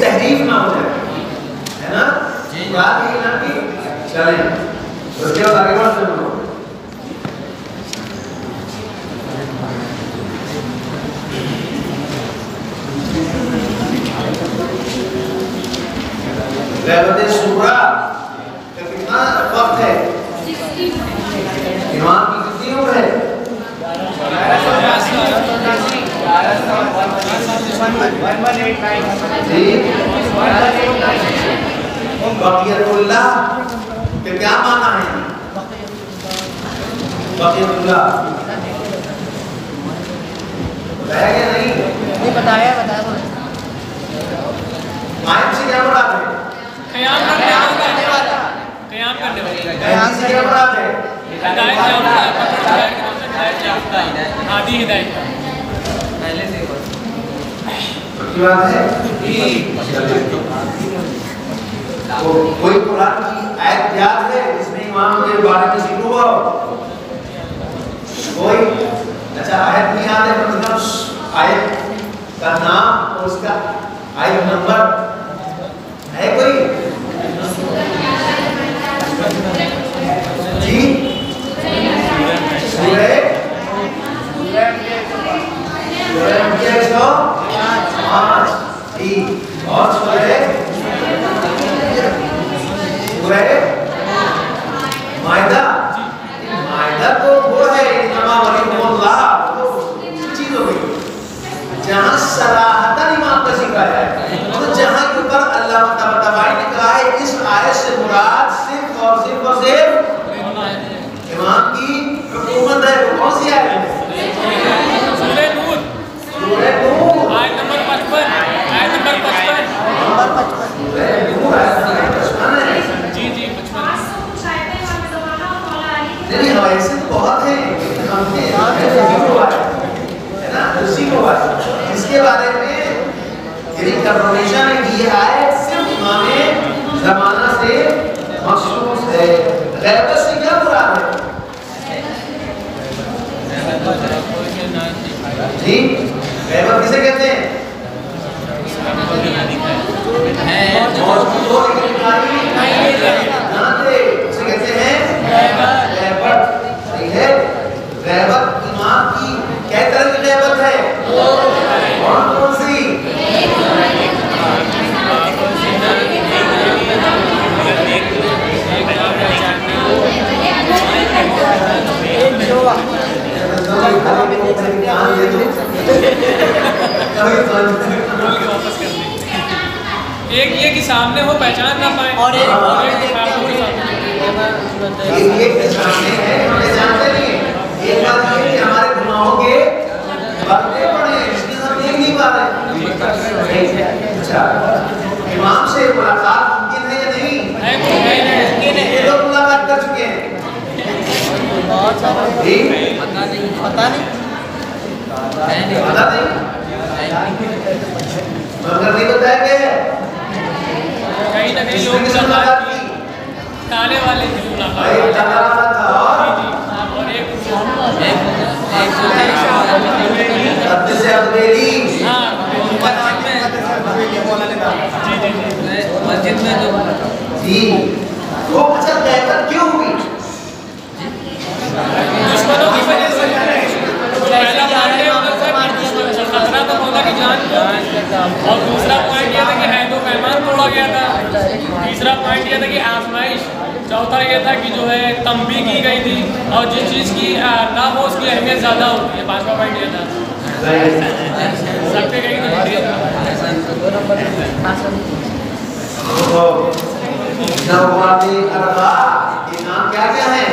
तहरीफ ना हो जाए, है ना? बात ये ना कि चलें उसके बाद आगे बढ़ते हैं। गैबत सूरा का कितना वक्त है? इमाम की कितनी उम्र है? बक़ियतुल्लाह के क्या माना है? बक़ियतुल्लाह बताया क्या? नहीं बताया आयत से क्या मुराद है? क़याम करने वाला। से क्या मुराद है? हिदायत आदि हिदायत पहले से की बात है। तो कोई कुरान की आयत याद है जिसमें इमाम के बारे में जिक्र हुआ हो? कोई? अच्छा, आयत नहीं याद है, मतलब आयत का नाम और उसका आयत नंबर है कोई? जी, सूरह 105 जी, और सूरह मायदा तो वो है इन्नमा वलियुल्लाह, तो चीज हो गई जहां सराहतन इमाम का जिक्र है। तो जहां के ऊपर अल्लाह तबारक ने कहा है इस आयत से मुराद सिर्फ और सिर्फ इमाम की हुकूमत है। वो कौन सी आयत है? सूरह नूर आयत नंबर 55। जी 55। नहीं, ऐसे तो बहुत है, है ना? उसी को बात इसके बारे में कंफर्मेशन है कि ये आयत सिर्फ इमाम ज़माना से मखसूस है। गैबत से क्या मुराद है? जी, गैबत किसे कहते हैं? उसे कहते हैं गैबत। सही है। गैबत इमाम की कै तरह की गैबत है? कौन सी? एक ये कि सामने हो पहचान ना पाए, और एक सामने है, हमें जानते नहीं है। एक बात ये कि हमारे पढ़ते पढ़े इसके साथ देख नहीं पा रहे। अच्छा, इमाम से मुलाकात मुमकिन है या नहीं? ये लोग मुलाकात कर चुके हैं। पता नहीं मगर नहीं बताया गया है कहीं ना कहीं लोग मुलाकात की ताले वाले की मुलाकात था और एक से अबेली मस्जिद में जो जी वो अच्छा गैबत क्यों हुई? दुश्मनों की वजह से पहला पॉइंट खतरा तो मौला की जान को, और दूसरा पॉइंट यह था कि हैदो पैमान तोड़ा गया था, तीसरा पॉइंट यह था कि आजमाइश, चौथा यह था कि जो है तंबी की गई थी और जिस चीज़ की ना हो उसकी अहमियत ज़्यादा होती है। पांचवा पॉइंट यह था सबके कहीं नवाबी अरबा के नाम क्या क्या है?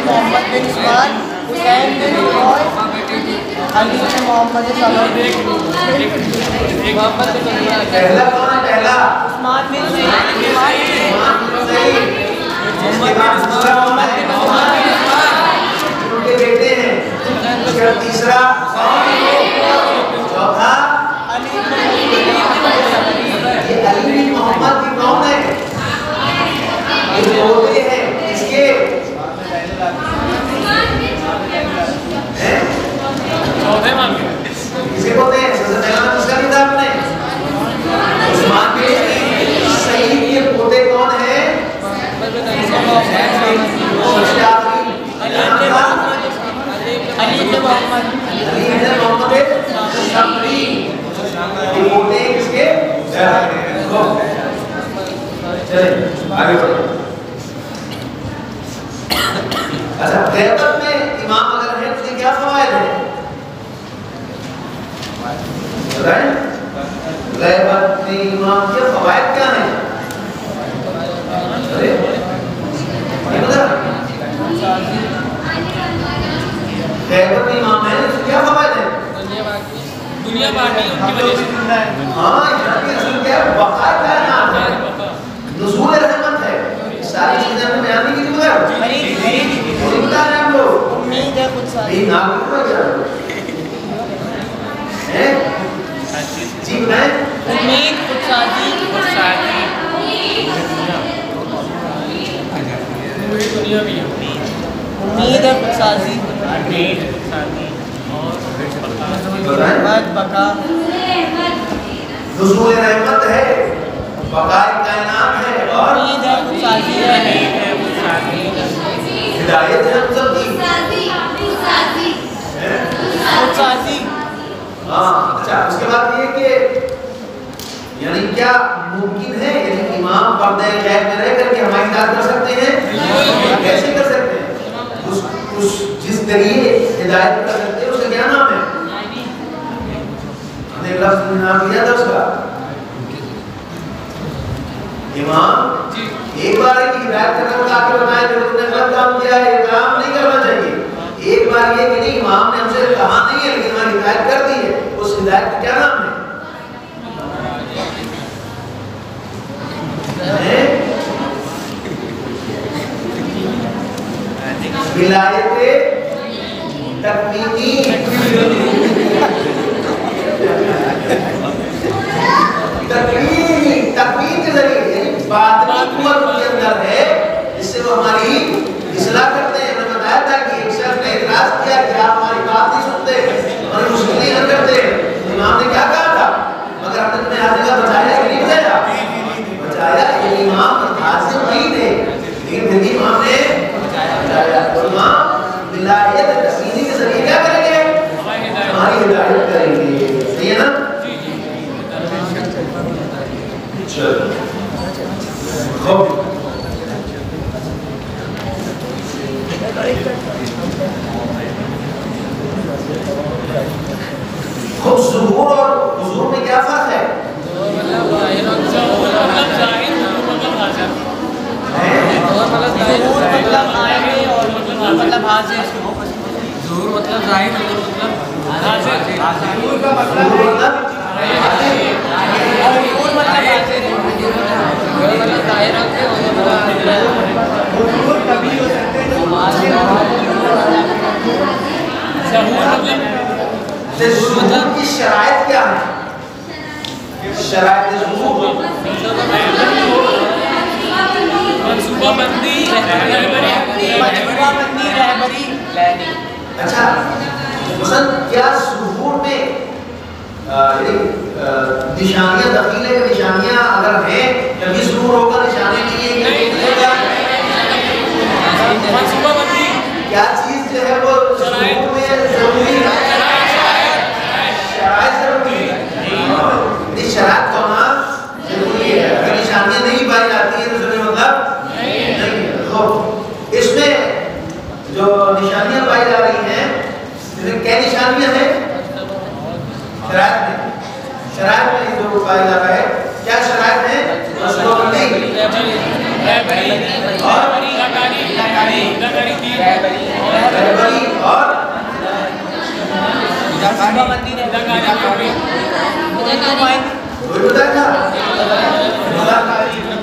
मोहम्मद बिन उस्मान, हुसैन बिन रॉय, अली बिन मोहम्मद सलाम, मोहम्मद बिन पहला कौन है? पहला उस्मान बिन उनके बेटे हैं। उसका तीसरा चौथा ये अली बिन मोहम्मद की कौन है? ये बोलते हैं इसके चौथे मांगे किसे बोलते हैं? सबसे पहला नाम उसका लिखा आपने उस्मान बिन सईद के पोते कौन है? अली बिन मोहम्मद शमरी ये पोते किसके? चले आगे बढ़ो। अच्छा, गैबत में इमाम अगर है तो क्या फवायद है? गैबत में इमाम के फवायद क्या हैं? अरे ये बता, गैबत में इमाम है तो क्या फवायद है? दुनिया बाकी उनकी वजह से। हाँ, इसकी असल क्या है? बका कायनात है, नुज़ूल रहमत है। सारी चीजें हमने बयान नहीं की मगर बता रहे हम लोग उम्मीद है कुछ सारी नहीं नाम क्यों क्या है? जी बताएं। उम्मीद कुछ साजी दुनिया भी है उम्मीद है कुछ साजी रहमत बका नुज़ूल रहमत है, बकाए कायनात है और उम्मीद है कुछ साजी है हिदायत है हम सब की। कुछ साजी। हाँ, अच्छा, उसके बाद ये कि यानी क्या मुमकिन है यानी इमाम पर्दे गैब में रह करके हमारी हिदायत कर सकते हैं? कैसे कर सकते हैं? उस जिस जरिए हिदायत कर सकते हैं उसका क्या नाम है? हमने लफ्ज़ में नाम लिया था उसका। इमाम एक बार की हिदायत करने को आके बताया कि तुमने गलत काम किया है, ये काम नहीं करना चाहिए। एक बार ये कि नहीं इमाम ने हमसे कहा नहीं है लेकिन हमारी हिदायत कर दी है, उस हिदायत का क्या नाम है? विलायत तकमीनी। तकमीन के जरिए बातनी कुव्वत उनके अंदर है जिससे वो हमारी इस्लाह करते हैं। मैंने बताया था कि एक शख्स ने इतराज किया कि आप हमारी बात नहीं सुनते, हमारी मुश्किल नहीं हल करते। इमाम ने क्या कहा था? मगर हमने तुम्हें आने का बचाया कि नहीं बचाया? बचाया। ये इमाम हाजिर नहीं थे लेकिन फिर भी इमाम ने बचाया। तो इमाम विलायत तकमीनी के जरिए क्या करेंगे? हमारी हिदायत करेंगे। सही है ना? चलो खूब ज़ुहूर और हुज़ूर में क्या फ़र्क है? ज़ुहूर की शराइत क्या है? शराइत ज़ुहूर मनसूबाबंदी रहबरी। अच्छा, मसलन क्या ज़ुहूर में निशानियाँ दखीले निशानियाँ अगर हैं तभी ज़ुहूर होगा, निशाने नहीं है मनसूबाबंदी क्या चीज़ जो है वो ज़ुहूर में ज़रूरी है? शराइत ज़रूरी है। नहीं, शराइत होना ज़रूरी है। अगर निशानियाँ नहीं पाई जाती है तो उसमें मतलब नहीं है। तो इसमें जो निशानियाँ पाई जा रही हैं, इसमें क्या निशानियाँ हैं? शराइत में जो पाया जा रहा है, क्या शराइत है? मनसूबाबंदी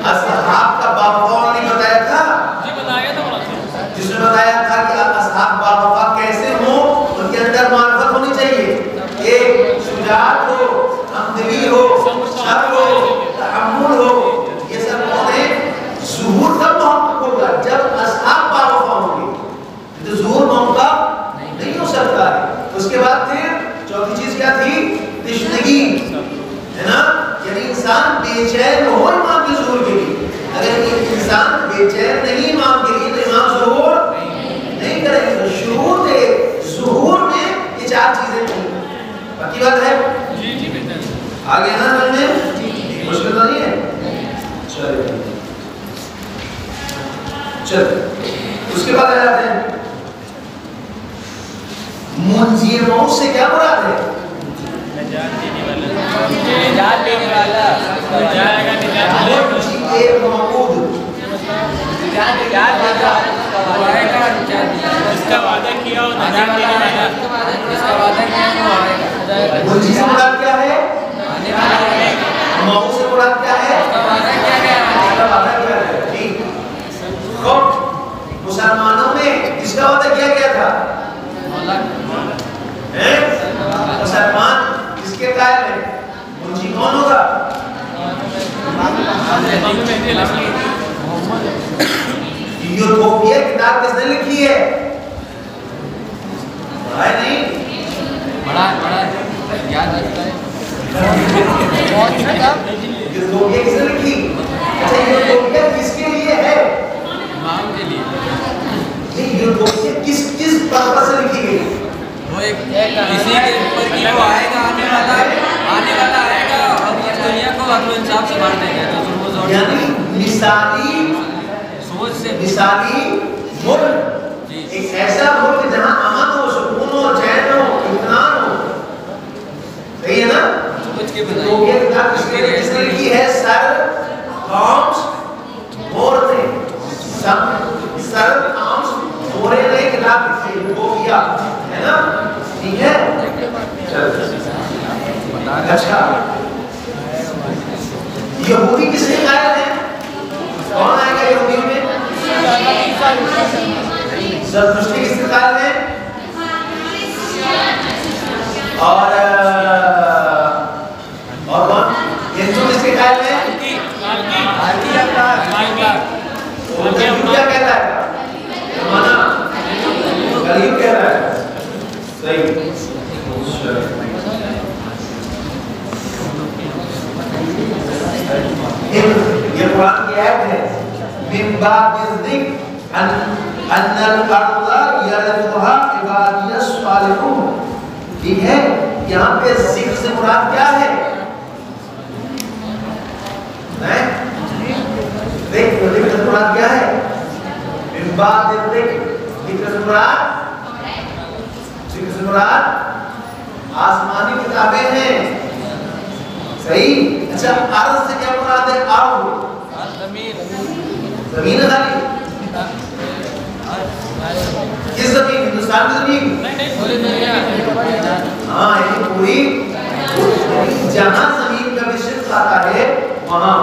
असहाब का बावफा नहीं बताया था? जिसने बताया था कि असहाब बावफा कैसे हो, उनके अंदर मार्फत होनी चाहिए, एक शुजाअत हो, हमदिली हो, सब्र हो, तहम्मुल हो। ये सब कौन है? ज़ुहूर तब मोहब्बत होगा जब असहाब बावफा होंगे, तो ज़ुहूर मोहब्बत नहीं हो सकता है। उसके बाद फिर चौथी चीज क्या थी? तिश्नगी, है ना? यानी इंसान बेचैन हो इमाम के ज़ुहूर के लिए। अगर इंसान बेचैन नहीं इमाम के लिए तो इमाम ज़ुहूर नहीं करेंगे। तो शुरूर से ज़ुहूर में ये चार चीजें थी। बाकी बात है आगे ना समझ में मुश्किल तो नहीं है? चल उसके बाद आ जाते हैं मुंजीर मौत से क्या मुराद है? निजात देने वाला जिसका वादा किया हो निजात देने वाला, जिसका वादा किया वो आएगा। मुंजीर से मुराद क्या है? मौत से मुराद क्या है? ठीक। तो मुसलमानों में किसका वादा किया गया था? मुसलमान किसके कायल है? मुंजी कौन होगा? यूटोपिया किताब किसने लिखी है? पढ़ा है नहीं? बड़ा याद रखता है। यूटोपिया किसने लिखी? अच्छा, यूटोपिया किसके लिए है? इमाम के लिए। ये यूटोपिया किस पर्पस से लिखी गई? वो एक किसी के ऊपर की वो आएगा, आने वाला आएगा और इस दुनिया को अदल इंसाफ से बांट देगा। तो यानी मिसाली सोच से मिसाली मुल्क, एक ऐसा मुल्क जहाँ अमन हो, सुकून हो, चैन हो, इत्मीनान हो। सही है ना? सोच के तो ये किताब किसने लिखी है? सर थॉमस मोर ने किताब लिखी वो किया है ना? ठीक है। अच्छा, यहूदी किसके कायल है? कौन आएगा यहूदियों में? ज़रतुश्ती किसके कायल है? और कौन? हिंदू किसके कायल है? क्या कहता है? माना गरीब कह रहा है। सही। ये कुरान की आयत है। मिन बाबिज़ ज़िक्र अन्नल अर्ज़ यरिथुहा इबादियस सालिहून। ठीक है, यहाँ पे जिक्र से मुराद क्या है? जिक्र से मुराद क्या है? मिन बाबिज़ ज़िक्र, जिक्र से मुराद आसमानी किताबें हैं। सही। अच्छा, अर्ज से क्या मुराद है? अर्ज जमीन है खाली। किस जमीन? हिंदुस्तान की जमीन? हाँ, ये पूरी जहाँ जमीन का विषय आता है वहाँ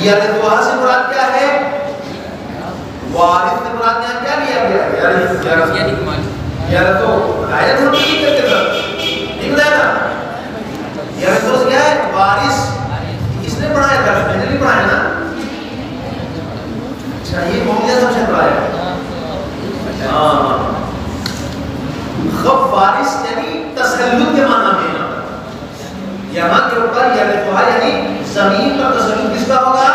यार तो वहाँ से मुराद क्या है? वारिस से मुराद यहाँ क्या लिया गया? यार तो आयत हम नहीं करते सर, नहीं बताया था। यार तो क्या है? वारिस किसने पढ़ाया था? मैंने नहीं पढ़ाया ना। अच्छा, ये मोहम्मद सबसे पढ़ाया। हाँ, खब वारिस यानी तसल्लुत के माना में यहाँ के ऊपर यानी जमीन पर तसल्लुत किसका होगा?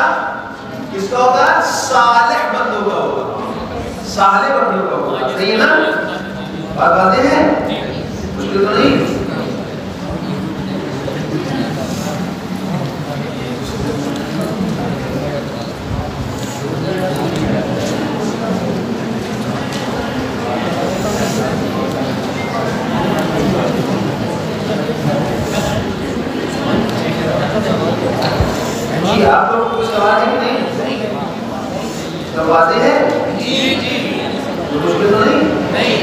किसका होगा? सालेह बंदों का होगा, सालेह बंदों का होगा। सही है ना? बात बातें हैं, मुश्किल तो नहीं। जी, आप लोग कोई सवाल है कि नहीं? सब वाज़ेह है? जी जी। तो मुश्किल तो नहीं? नहीं।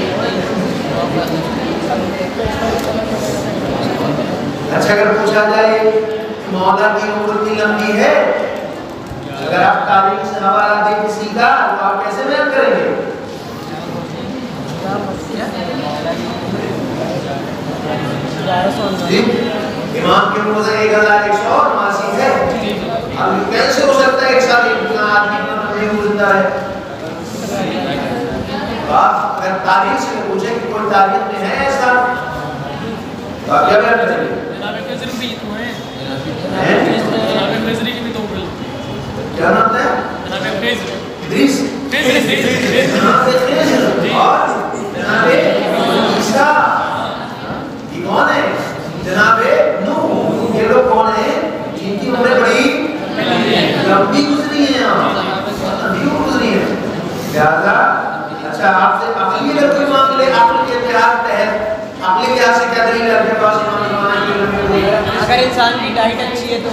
अच्छा, अगर पूछा जाए मौला की उम्र कितनी लंबी है, अगर आप तारीख से हवाला दे किसी का तो आप कैसे बयान करेंगे? जी, इमाम की उम्र 1189 है। अब कैसे हो सकता है एक साल इतना आदमी नहीं जिंदा है? अगर तारीख से पूछे कि कोई तारीख में है ऐसा तो आप क्या बयान करेंगे? क्या नाम है? इद्रीस। और जनाबे ईसा। ये कौन है? जनाबे नूह। ये लोग कौन है? जिनकी उम्रें बड़ी लंबी गुजरी है, लंबी गुजरी है। लिहाजा अच्छा, आपसे अकली अगर कोई मांग ले, अकल के इत्तेहाद तहत अकली लिहाज से क्या दलील है आपके पास? अगर इंसान की डाइट अच्छी है तो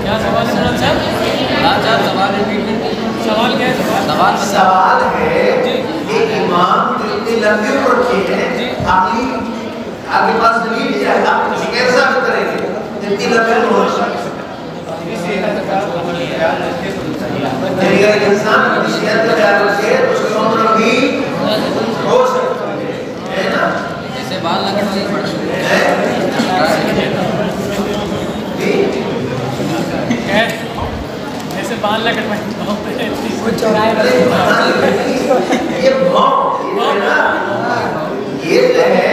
क्या सवाल है साहब? सवाल क्या है? सवाल है कि इमाम जो इतनी लंबी उम्र के हैं, अकली आपके पास दलील क्या है? आप कैसे साबित करेंगे इतनी लंबी उम्र? अगर इंसान अपनी सेहत का ख्याल रखे तो उसकी उम्र भी हो सकती है ना? जैसे बाल लगने पड़ते ऐसे बाल लगन में ये भाव ये ना, ये जो है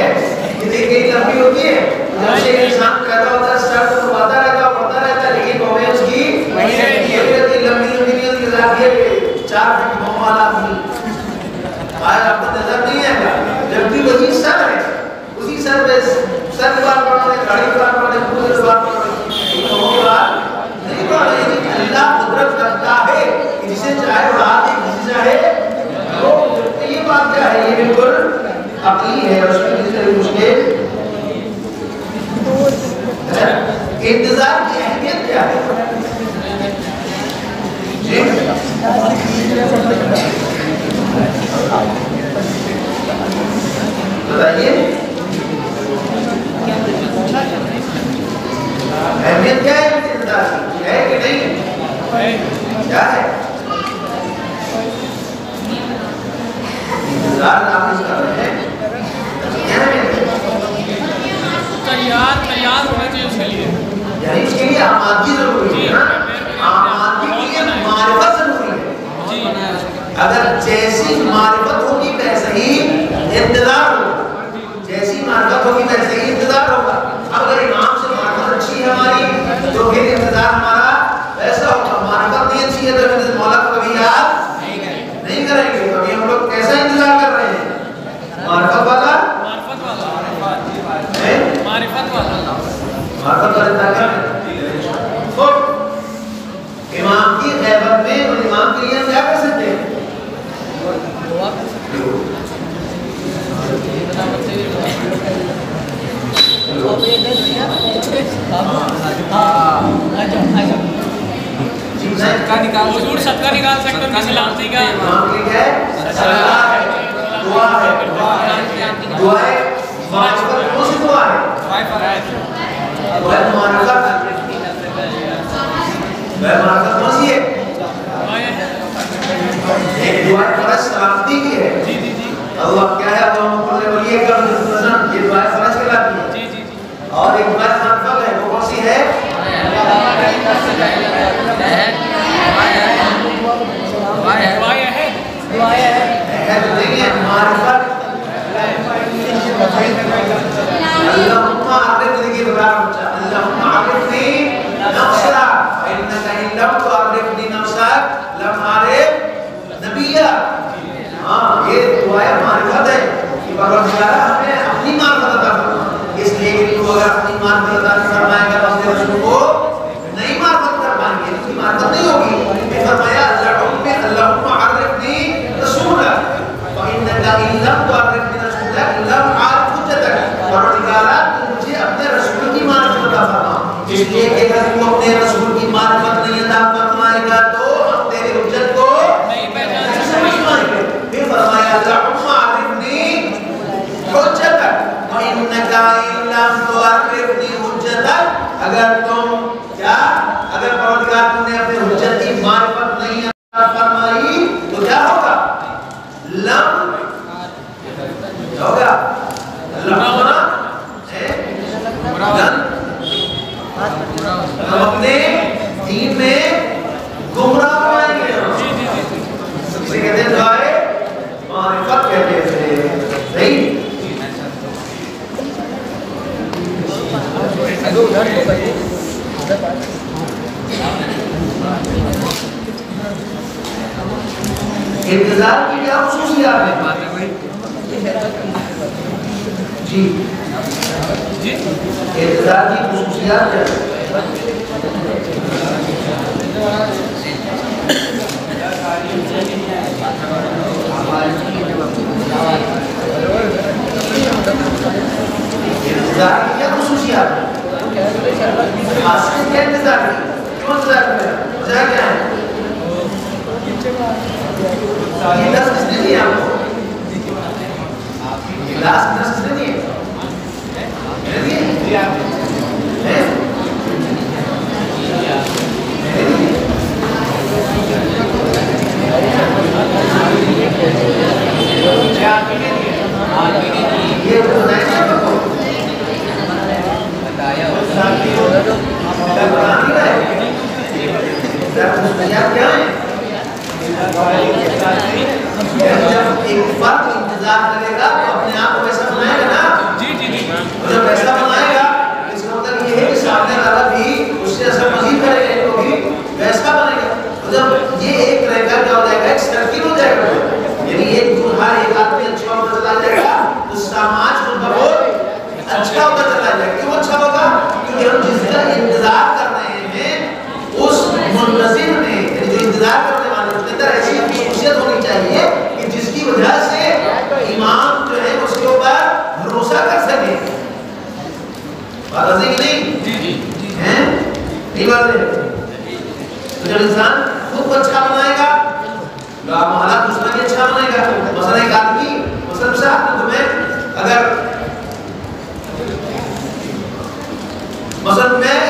ये देखिए लंबी होती है। जब से इंसान पैदा होता है स्टार्ट तो बढ़ता रहता है, लेकिन भावें उसकी ये लंबी नहीं होती। 4 फीट भाव वाला भी आज आपको नजर नहीं आएगा, जबकि वही सर है, उसी सर पे सर के बाल पड़ रहे, गाड़ी के बाल पड़ रहे, पूरे के बाल पड़ रहे, नहीं पड़ रहे। अल्लाह कुदरत रखता है कि जिसे चाहे बढ़ा दे, जिसे चाहे तो ये बात क्या है? ये बिल्कुल अकली है। उसमें किसी तरह मुश्किल इंतजार की अहमियत क्या है? जी बताइए, अहमियत क्या है इंतजार की? है कि नहीं? क्या है इंतजार? आप इसका है क्या है? तैयार होना चाहिए उसके लिए, यानी इसके लिए आमादगी जरूरी है ना? आमादगी के लिए मारिफत जरूरी है। अगर जैसी मारिफत होगी वैसे ही इंतजार होगा, जैसी मारिफत होगी वैसे ही इंतजार होगा। अब अगर इमाम से मारिफत अच्छी है हमारी तो फिर इंतजार हमारा वैसा होगा। मारिफत नहीं अच्छी है तो फिर मौला को कभी याद नहीं करेंगे। तो अभी हम लोग कैसा इंतजार कर रहे हैं? मारिफत वाला इंतजार कर रहे हैं। इमाम के लिए हम क्या कर सकते हैं? सदका निकाल हुजूर सदका निकाल सकते हैं सलामती का। इमाम के क्या है? सदका है, दुआ है, दुआ है। मार्फत कौन सी दुआ है? दुआ मार्फत। दुआ मार्फत कौन सी है? एक दुआ फरज सलामती की है। जी जी जी। अल्लाह क्या है? अल्लाह मुक़र्रब वली का नज़र ये दुआ फरज कहलाती है। जी जी जी। और एक दुआ मार्फत है, वो कौन सी है? है तो नहीं है मार्फत। अल्लाहुम्मा आरिफनी की दुआ बच्चा, अल्लाहुम्मा आरिफनी नफ्सा इन्नका इन लम तुअरिफनी नफ्सक लम आरिफ नबिया। हाँ, ये दुआ मार्फत है कि परवरदिगार हमें अपनी मार्फत अता फरमा। इसलिए कि तू अगर अपनी मार्फत अता फरमाएगा तो अपने रसूल को नहीं मार्फत कर पाएंगे, उसकी मार्फत नहीं होगी। ये फरमाया अल्लाहुम्मा आरिफनी रसूलक व इन्नका इन लम तुअरिफनी रसूलक लम आरिफ हुज्जतक। परवरदिगार तू मुझे अपने रसूल की मार्फत अता फरमा। इसलिए कि अगर तू अपने रसूल की मार्फत नहीं अता फरमाएगा तो हम तेरी हुज्जत को नहीं समझ पाएंगे। फिर फरमाया अल्लाहुम्मा आरिफनी हुज्जतक व इन्नका इन लम तुअरिफनी हुज्जतक। अगर तुम क्या अगर परवरदिगार तुमने अपने हुज्जत की मार्फत नहीं अता फरमाई तो क्या होगा? लम होगा अल्लाह हम अपने दीन में गुमराह बनाएंगे। इसे कहते हैं दुआए मारिफत कहते हैं। सही इंतजार की क्या खुसूसियात है? जी जी इंतजार की खुसूसियात क्या है? इंतजार की क्या खुसूसियात है? आसिफ क्या इंतजार की? क्यों इंतजार कर रहे हैं? वजह क्या है? ये दस किसने दिया आपको? गिलास दस किसने दिए? मैंने दिए? हैं? ये बताया आपको? बताया क्या है? जब एक फर्द इंतजार करेगा तो अपने आप को वैसा बनाएगा ना। जी जी जी। जब वैसा बनाएगा इसका मतलब ये है कि सामने वाला भी उससे असर मजीद करेगा तो भी वैसा बनेगा। तो जब ये एक रहेगा क्या हो जाएगा? एक सर्किल हो जाएगा। यानी एक दूल्हा एक आदमी अच्छा होता चला जाएगा तो समाज उनका बहुत अच्छा होता चला जाएगा। क्यों अच्छा होगा? क्योंकि हम जिसका इंतजार कर रहे हैं उस मुंतज़िर ने, जो इंतजार करने वाले उसके अंदर ऐसी खुसूसियत होनी चाहिए कि जिसकी वजह से इमाम जो है उसके ऊपर भरोसा कर सके। बात है कि नहीं? जी जी हैं? नहीं बात है। तो जब इंसान खुद को अच्छा बनाएगा तो आप हालात दूसरा भी अच्छा बनाएगा। मसला एक आदमी मसलन से आपने तुम्हें अगर मसलन मैं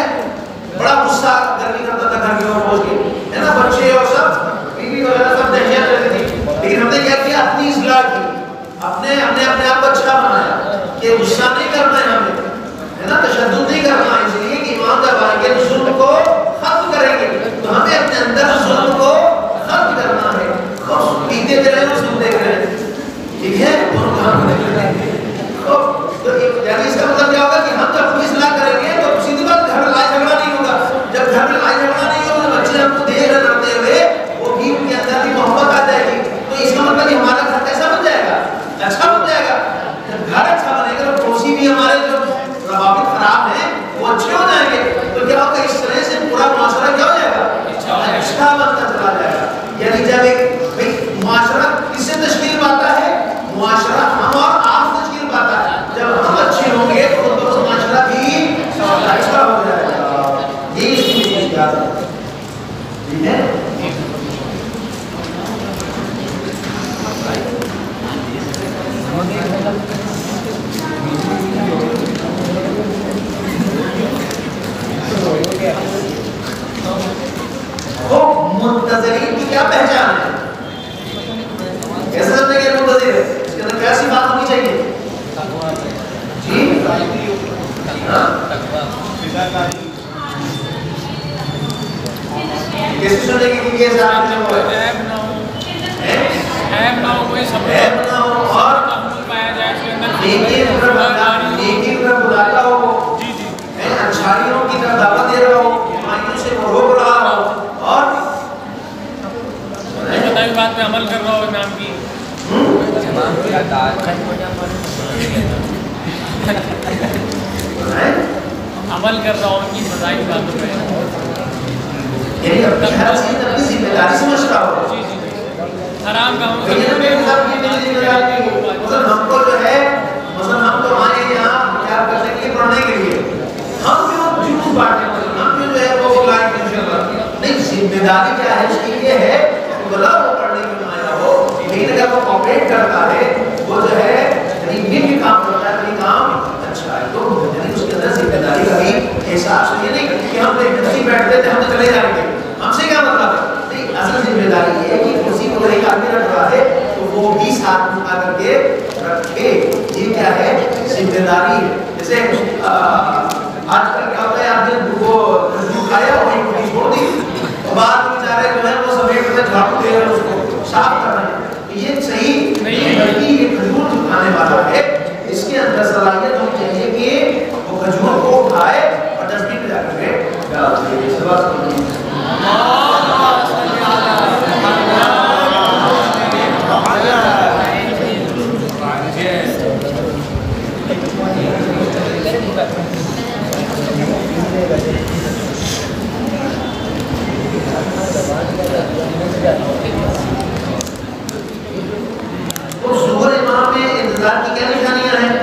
बड़ा गुस्सा गर्मी करता था घर के ऊपर पहुंच के, है ना, बच्चे और सब बीवी वगैरह सब दहशत रहती थी। लेकिन हमने क्या किया? अपनी इस्लाह की, हमने अपने आप को अच्छा बनाया कि गुस्सा नहीं करना है हमें, है ना, तशद्दुद नहीं करना है। इसलिए कि इमाम जब आएंगे तो जुल्म को खत्म करेंगे तो हमें अपने अंदर जुल्म को खत्म करना है। पीते भी रहे और सुनते भी रहे, ठीक है, दोनों काम करेंगे। तो यानी इसका मतलब क्या होगा कि हम जब अपनी इस्लाह करेंगे तो सीधी बात घर में लड़ाई झगड़ा नहीं होगा। जब घर में लड़ाई झगड़ा नहीं होगा तो बच्चे हमको देख रहे रहते हुए वो भी उनके अंदर भी मोहब्बत आ जाएगी। तो इसका मतलब कि हमारा घर कैसा बन जाएगा? अच्छा बन जाएगा। जब घर अच्छा बनेगा तो पड़ोसी भी हमारे जो रवाबित खराब हैं वो अच्छे हो जाएंगे। तो क्या होगा? इस तरह से पूरा माशरा क्या हो जाएगा? अच्छा बनता चला जाएगा। ठीक है? तो मुंतज़िरीन की क्या पहचान है? कैसे समझे कि मुंतज़िर है? इसके अंदर कैसी बात होनी चाहिए? जी? कैसे समझेंगे कि ये साथ में वो है? ऐब ना हो कोई सब ऐब ना हो और पाया जाए इसके अंदर नेकी पर बुलाता हो, जी जी अच्छाइयों की तरफ दावत दे रहा हो, बुराइयों से वो रोक रहा हो और बताई बात पे अमल कर रहा हो इमाम की अमल कर रहा हो उनकी बताई बातों पे, यानी अपनी हर चीज अपनी जिम्मेदारी समझता हो। जी जी हराम का मतलब हमको जो है, मतलब हम तो आए यहाँ क्या करने के लिए, पढ़ने के लिए, हम क्यों जुलूस बांटने वाले, हम क्यों जो है वो लाइक नहीं, जिम्मेदारी क्या है उसकी ये है कि बोला वो पढ़ने के लिए आया हो, लेकिन अगर वो कॉपरेट करता है, वो जो है ये भी काम करता है, ये काम अच्छा है, तो यानी उसके अंदर जिम्मेदारी का भी एहसास ये नहीं कि हम नहीं बैठते थे, हम तो चले जाएंगे, हमसे क्या मतलब है? नहीं, असल जिम्मेदारी ये है कि किसी को एक आदमी रख रहा है तो वो 20 हाथ उठा करके रखे, ये क्या है? जिम्मेदारी है। जैसे आजकल क्या होता है, आपने वो खजूर खाया वही पूरी छोड़ दी, तो बाद में बेचारे जो है वो समेट में झाड़ू दे रहे हैं, उसको साफ कर रहे हैं, तो ये सही नहीं है, बल्कि ये खजूर जो खाने वाला है इसके अंदर सलाहियत होनी चाहिए कि वो खजूर को उठाए और डस्टबिन में जाकर के डाल दे। तो ज़ुहर इमाम में इंतजार की क्या निशानियां हैं?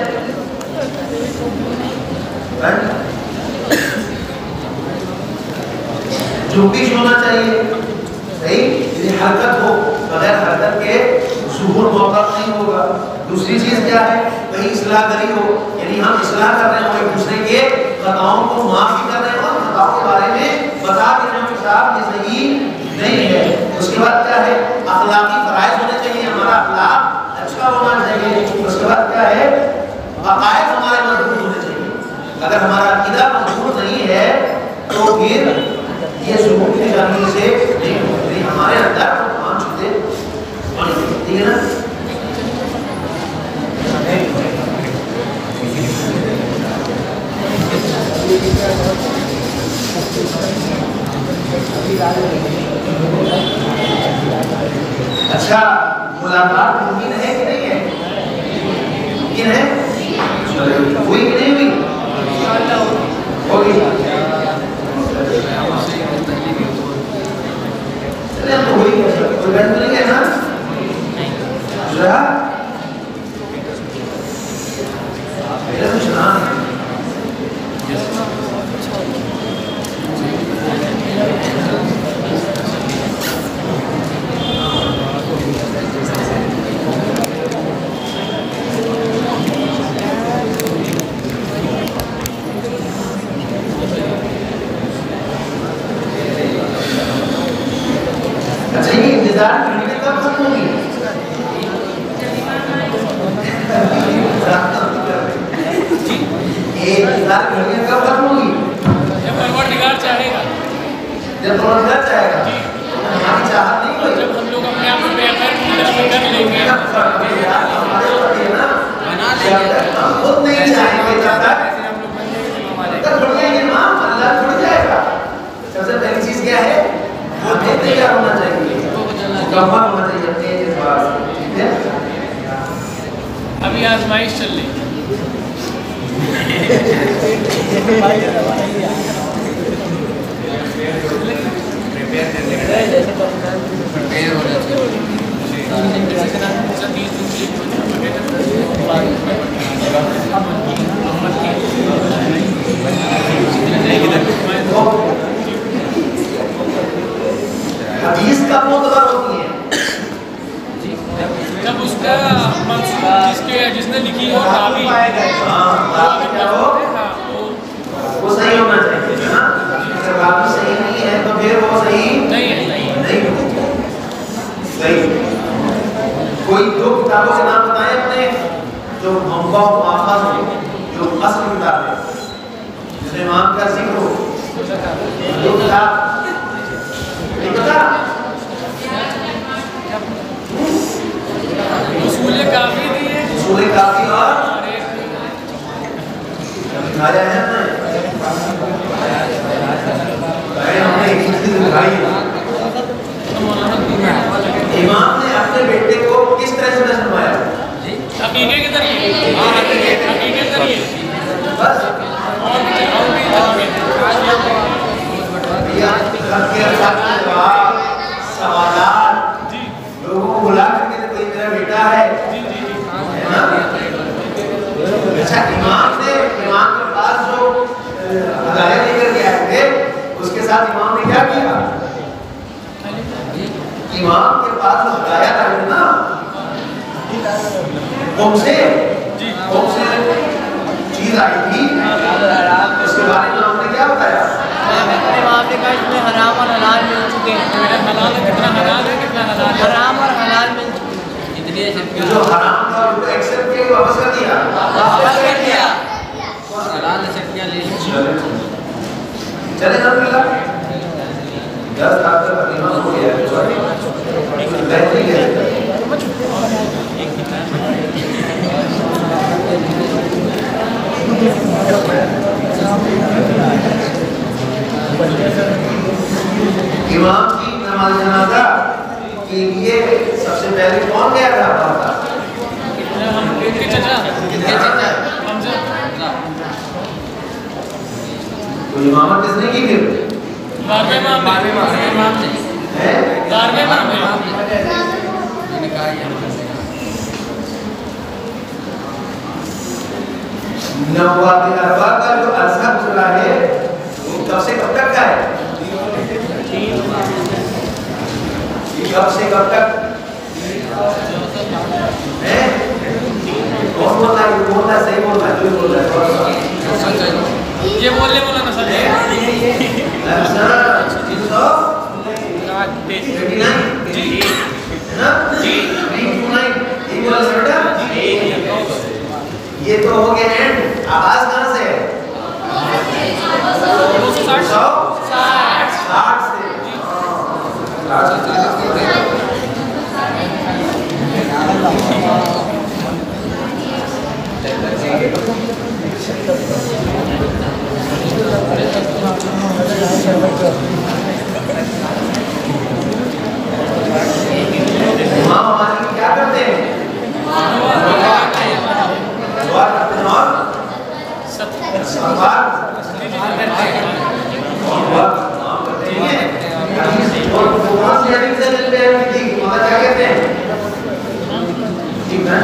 जुम्बिश होना चाहिए, सही, यदि हरकत हो, बगैर हरकत के ज़ुहर मौका नहीं होगा। दूसरी चीज क्या है? वही इस्लाह करी हो, यानी हम इस्लाह कर रहे हो एक दूसरे के खताओं को माफ भी कर रहे हो, खताओं के बारे में बता भी रहे हो कि साहब ये सही नहीं है। उसके बाद क्या है? अखलाकी फराइज होने चाहिए, हमारा अखलाक अच्छा होना चाहिए। उसके बाद क्या है? अकायद हमारे मजबूत होने चाहिए। अगर हमारा अकीदा मजबूत नहीं है तो फिर ये ज़ुहूर की निशानी से नहीं होती, हमारे अंदर तमाम चीजें ठीक है ना। अच्छा, मुलाकात मुमकिन है कि नहीं है? मुमकिन है? हुई कि नहीं हुई? होगी। चलिए हम तो हुई कैसे? कोई बहन नहीं है ना? मेरा तो सुना है। अच्छा, ये इंतजार करने कब खत्म होगी? ये इंतजार करने कब खत्म होगी? जब परवरदिगार चाहेगा, जब परवरदिगार चाहेगा, हमारी चाहत नहीं होगी। जब हम लोग अपने आप को बेहतर की तरफ कर लेंगे, हमारे ऊपर है ना, हम खुद नहीं चाहेंगे तब तक छोड़ जाएंगे ना, अल्लाह छोड़ जाएगा। सबसे पहली चीज क्या है? वो तैयार होना चाहिए, मुकम्मल होना चाहिए अपने जज्बात, ठीक है? अभी आजमाइश चल रही है। हदीस कब मोतबर होती है? जब उसका मंसूब जिसने लिखी हो रावी, वो सही होना चाहिए, है ना? अगर रावी सही नहीं है तो फिर वो सही नहीं है, नहीं सही। कोई दो किताबों के नाम बताएं अपने जो मंबा माफाज हो, जो असल किताब है जिसमें इमाम का जिक्र हो, दो किताब नहीं पता? उसूल काफी दिए, उसूल काफी और दिखाया है हमने एक चीज दिखाई। इमाम ने अपने बेटे को किस तरह से सुनवाया? हकीके के जरिए, हकीके के जरिए बस सवालात लोगों को बुला करके तो कोई मेरा बेटा है ना? अच्छा, इमाम के पास जो हदायत लेकर के आए थे उसके साथ इमाम ने क्या किया? इमाम के पास जो हदायत आई थी ना, उनसे चीज आई थी, उसके बारे में हमने क्या बताया? आपने कहा इसमें हराम और हलाल मिल चुके हैं। हलाल कितना हलाल है, कितना हलाल है? हराम और हलाल मिल चुके हैं। जो हराम था उसको एक्सेप्ट किया, वापस कर दिया, हलाल एक्सेप्ट किया, ले चले अल्हम्दुलिल्लाह 10 साल तक इमाम हो गया। इमाम की नमाज जनाजा के लिए सबसे पहले कौन गया था? तो इमामत किसने की फिर? नवाबी अरबा का जो अरसा गुजरा है वो कब से कब तक का है? कब से कब तक है? कौन बोल रहा है? बोल रहा है, सही बोल रहा है, जो बोल रहा है ये बोलने वाला ना सर, ये तो हो गया एंड। आवाज कहां से है? 260 से। इमाम हमारे क्या करते हैं? दुआ करते हैं और सत्कार करते हैं। और कौन सी हदीस से मिलते हैं? ठीक, मतलब क्या कहते हैं? ठीक है,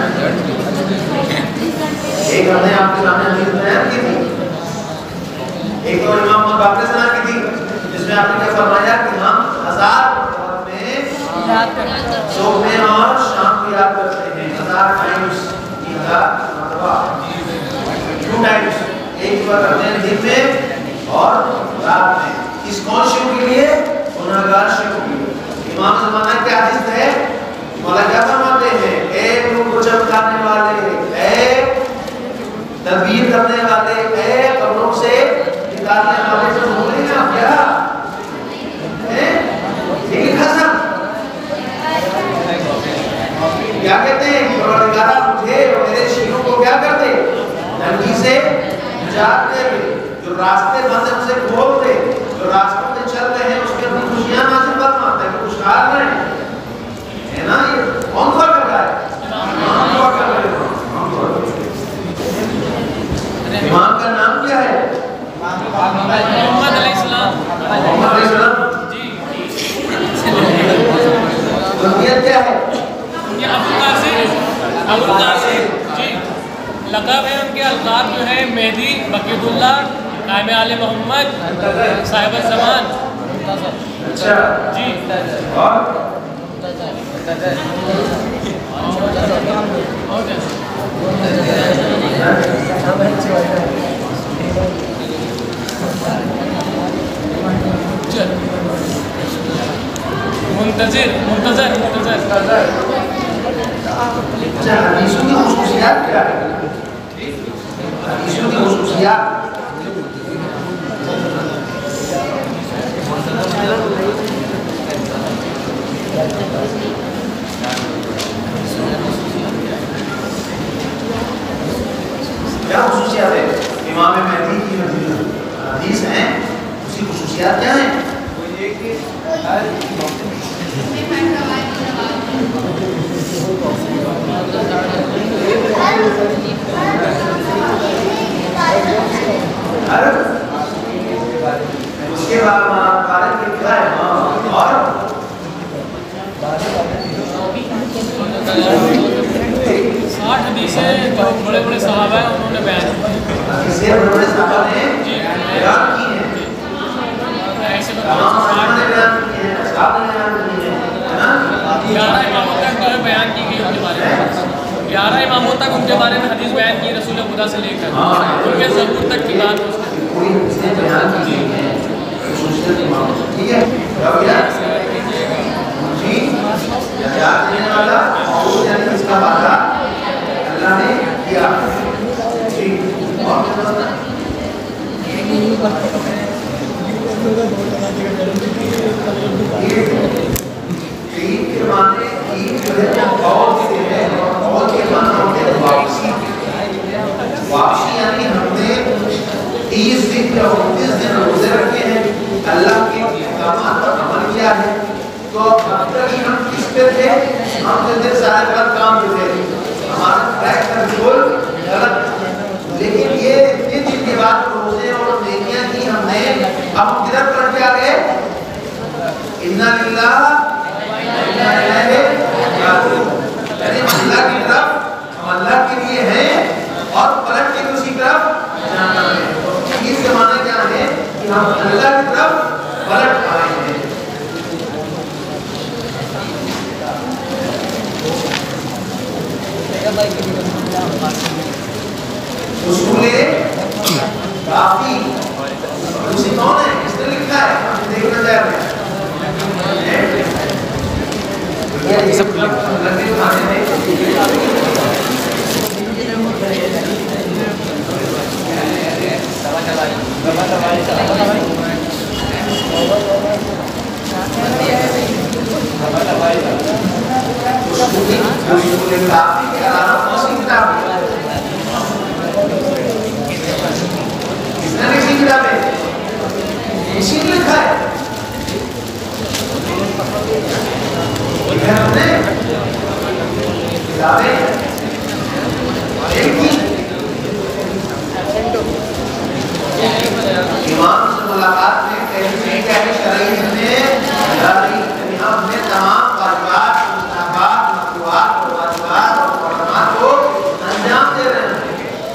एक हमने आपके सामने हदीस बयान की थी, एक तो इमाम बाकरी सलाम की थी जिसमें आपने क्या फरमाया कि हम 1000 में सुबह में और शाम को याद करते हैं। 1000 टाइम्स, 2 टाइम्स, एक बार करते हैं दिन में और रात में। इस कौन शिव के लिए? गुनाहगार शिव के लिए। इमाम ज़माना की हदीस है, मौला क्या फरमाते हैं? ए मुंह को चमकाने वाले, ए तदबीर करने वाले, ए कब्रों से निकालने वाले, जो बोलेंगे आप क्या हैं? लेकिन हसन क्या कहते हैं? परवरदिगार मुझे और मेरे शीरों को क्या कर दे? नंगी से निजात दे, जो रास्ते बंद है उसे खोल दे, जो रास्तों में चल रहे हैं उसके अंदर खुशियां नाज़िल फरमा, ताकि खुशहाल रहें, है ना? ये कौन दुआ कर रहा है? इमाम दुआ कर रहे हैं। इमाम का नाम क्या है? मोहम्मद अलैहिस्सलाम। मोहम्मद अलैहिस्सलाम जी। कुनियत क्या है? ये अबुल कासिम जी लक़ब है उनके। अल्क़ाब जो है मेहदी, बकीतुल्लाह, कायम आले मोहम्मद, साहिब ज़मान, अच्छा जी और मुंतजिर मुंतजर मुंतजर अच्छा हदीसों की खुसूसियात क्या है? हदीसों की खुसूसियात क्या खुसूसियात है? इमाम महदी की हदीस है, उसकी खुसूसियात क्या है? उसके बाद भारत के क्या है? और 60 हदीसें जो बड़े बड़े सहाबा हैं उन्होंने बयान की। इससे बड़े सहाबा ने बयान की है। ऐसे तमाम सहाबा ने बयान की है, साहब ने बयान की है ना? 11 इमामों तक जो है बयान की गई उनके बारे में। 11 इमामों तक उनके बारे में हदीस बयान की रसूल खुदा से लेकर उनके ज़बूर तक की बात पूरी हदीसें बयान की गई हैं खुसूसियत इमाम, ठीक है? क्या हो गया जी? याद देने वाला और यानी इसका वादा अल्लाह ने किया जी। और ईद के माने ईद जो है और से है और के माने होते हैं वापसी। वापसी यानी हमने 30 दिन या 29 दिन रोजे रखे हैं, अल्लाह के अहकामात पर अमल किया है। तो अब तक हम किस पे थे? हम तो सारे गलत काम पे थे, हमारा ट्रैक कंट्रोल गलत। लेकिन ये इतने दिन के बाद रोजे और नेकियां की हमने, अब हम किधर पलट के आ गए? इन्ना लिल्लाह व इन्ना इलैहि राजिऊन। यानी अल्लाह की तरफ हम अल्लाह के लिए हैं और पलट के उसी तरफ जाना है। तो इसके माने क्या है कि हम अल्लाह की तरफ पलट आए हैं। उसूले काफी उसी कौन है? इसने लिखा है, देखना जा रहे हैं ये सब लगे खाने में उसूले काफी के अलावा कौन सी किताब है? किसने लिखी किताब है? इसी ने लिखा है। हमने किताबें देखी, इमाम से मुलाकात में कैसे कैसे शरई हमने हमने तमाम वाजिबात, मुस्ताहबात, मकरूहात और वाजिबात और मुहर्रमात को अंजाम दे रहे हैं।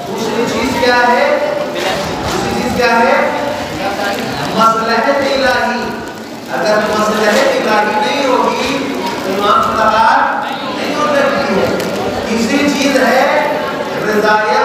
दूसरी चीज क्या है? दूसरी चीज क्या है? मसलहत इलाही। अगर मसलहत इलाही नहीं होगी तो इमाम मुलाकात नहीं हो सकती है। तीसरी चीज है रज़ाया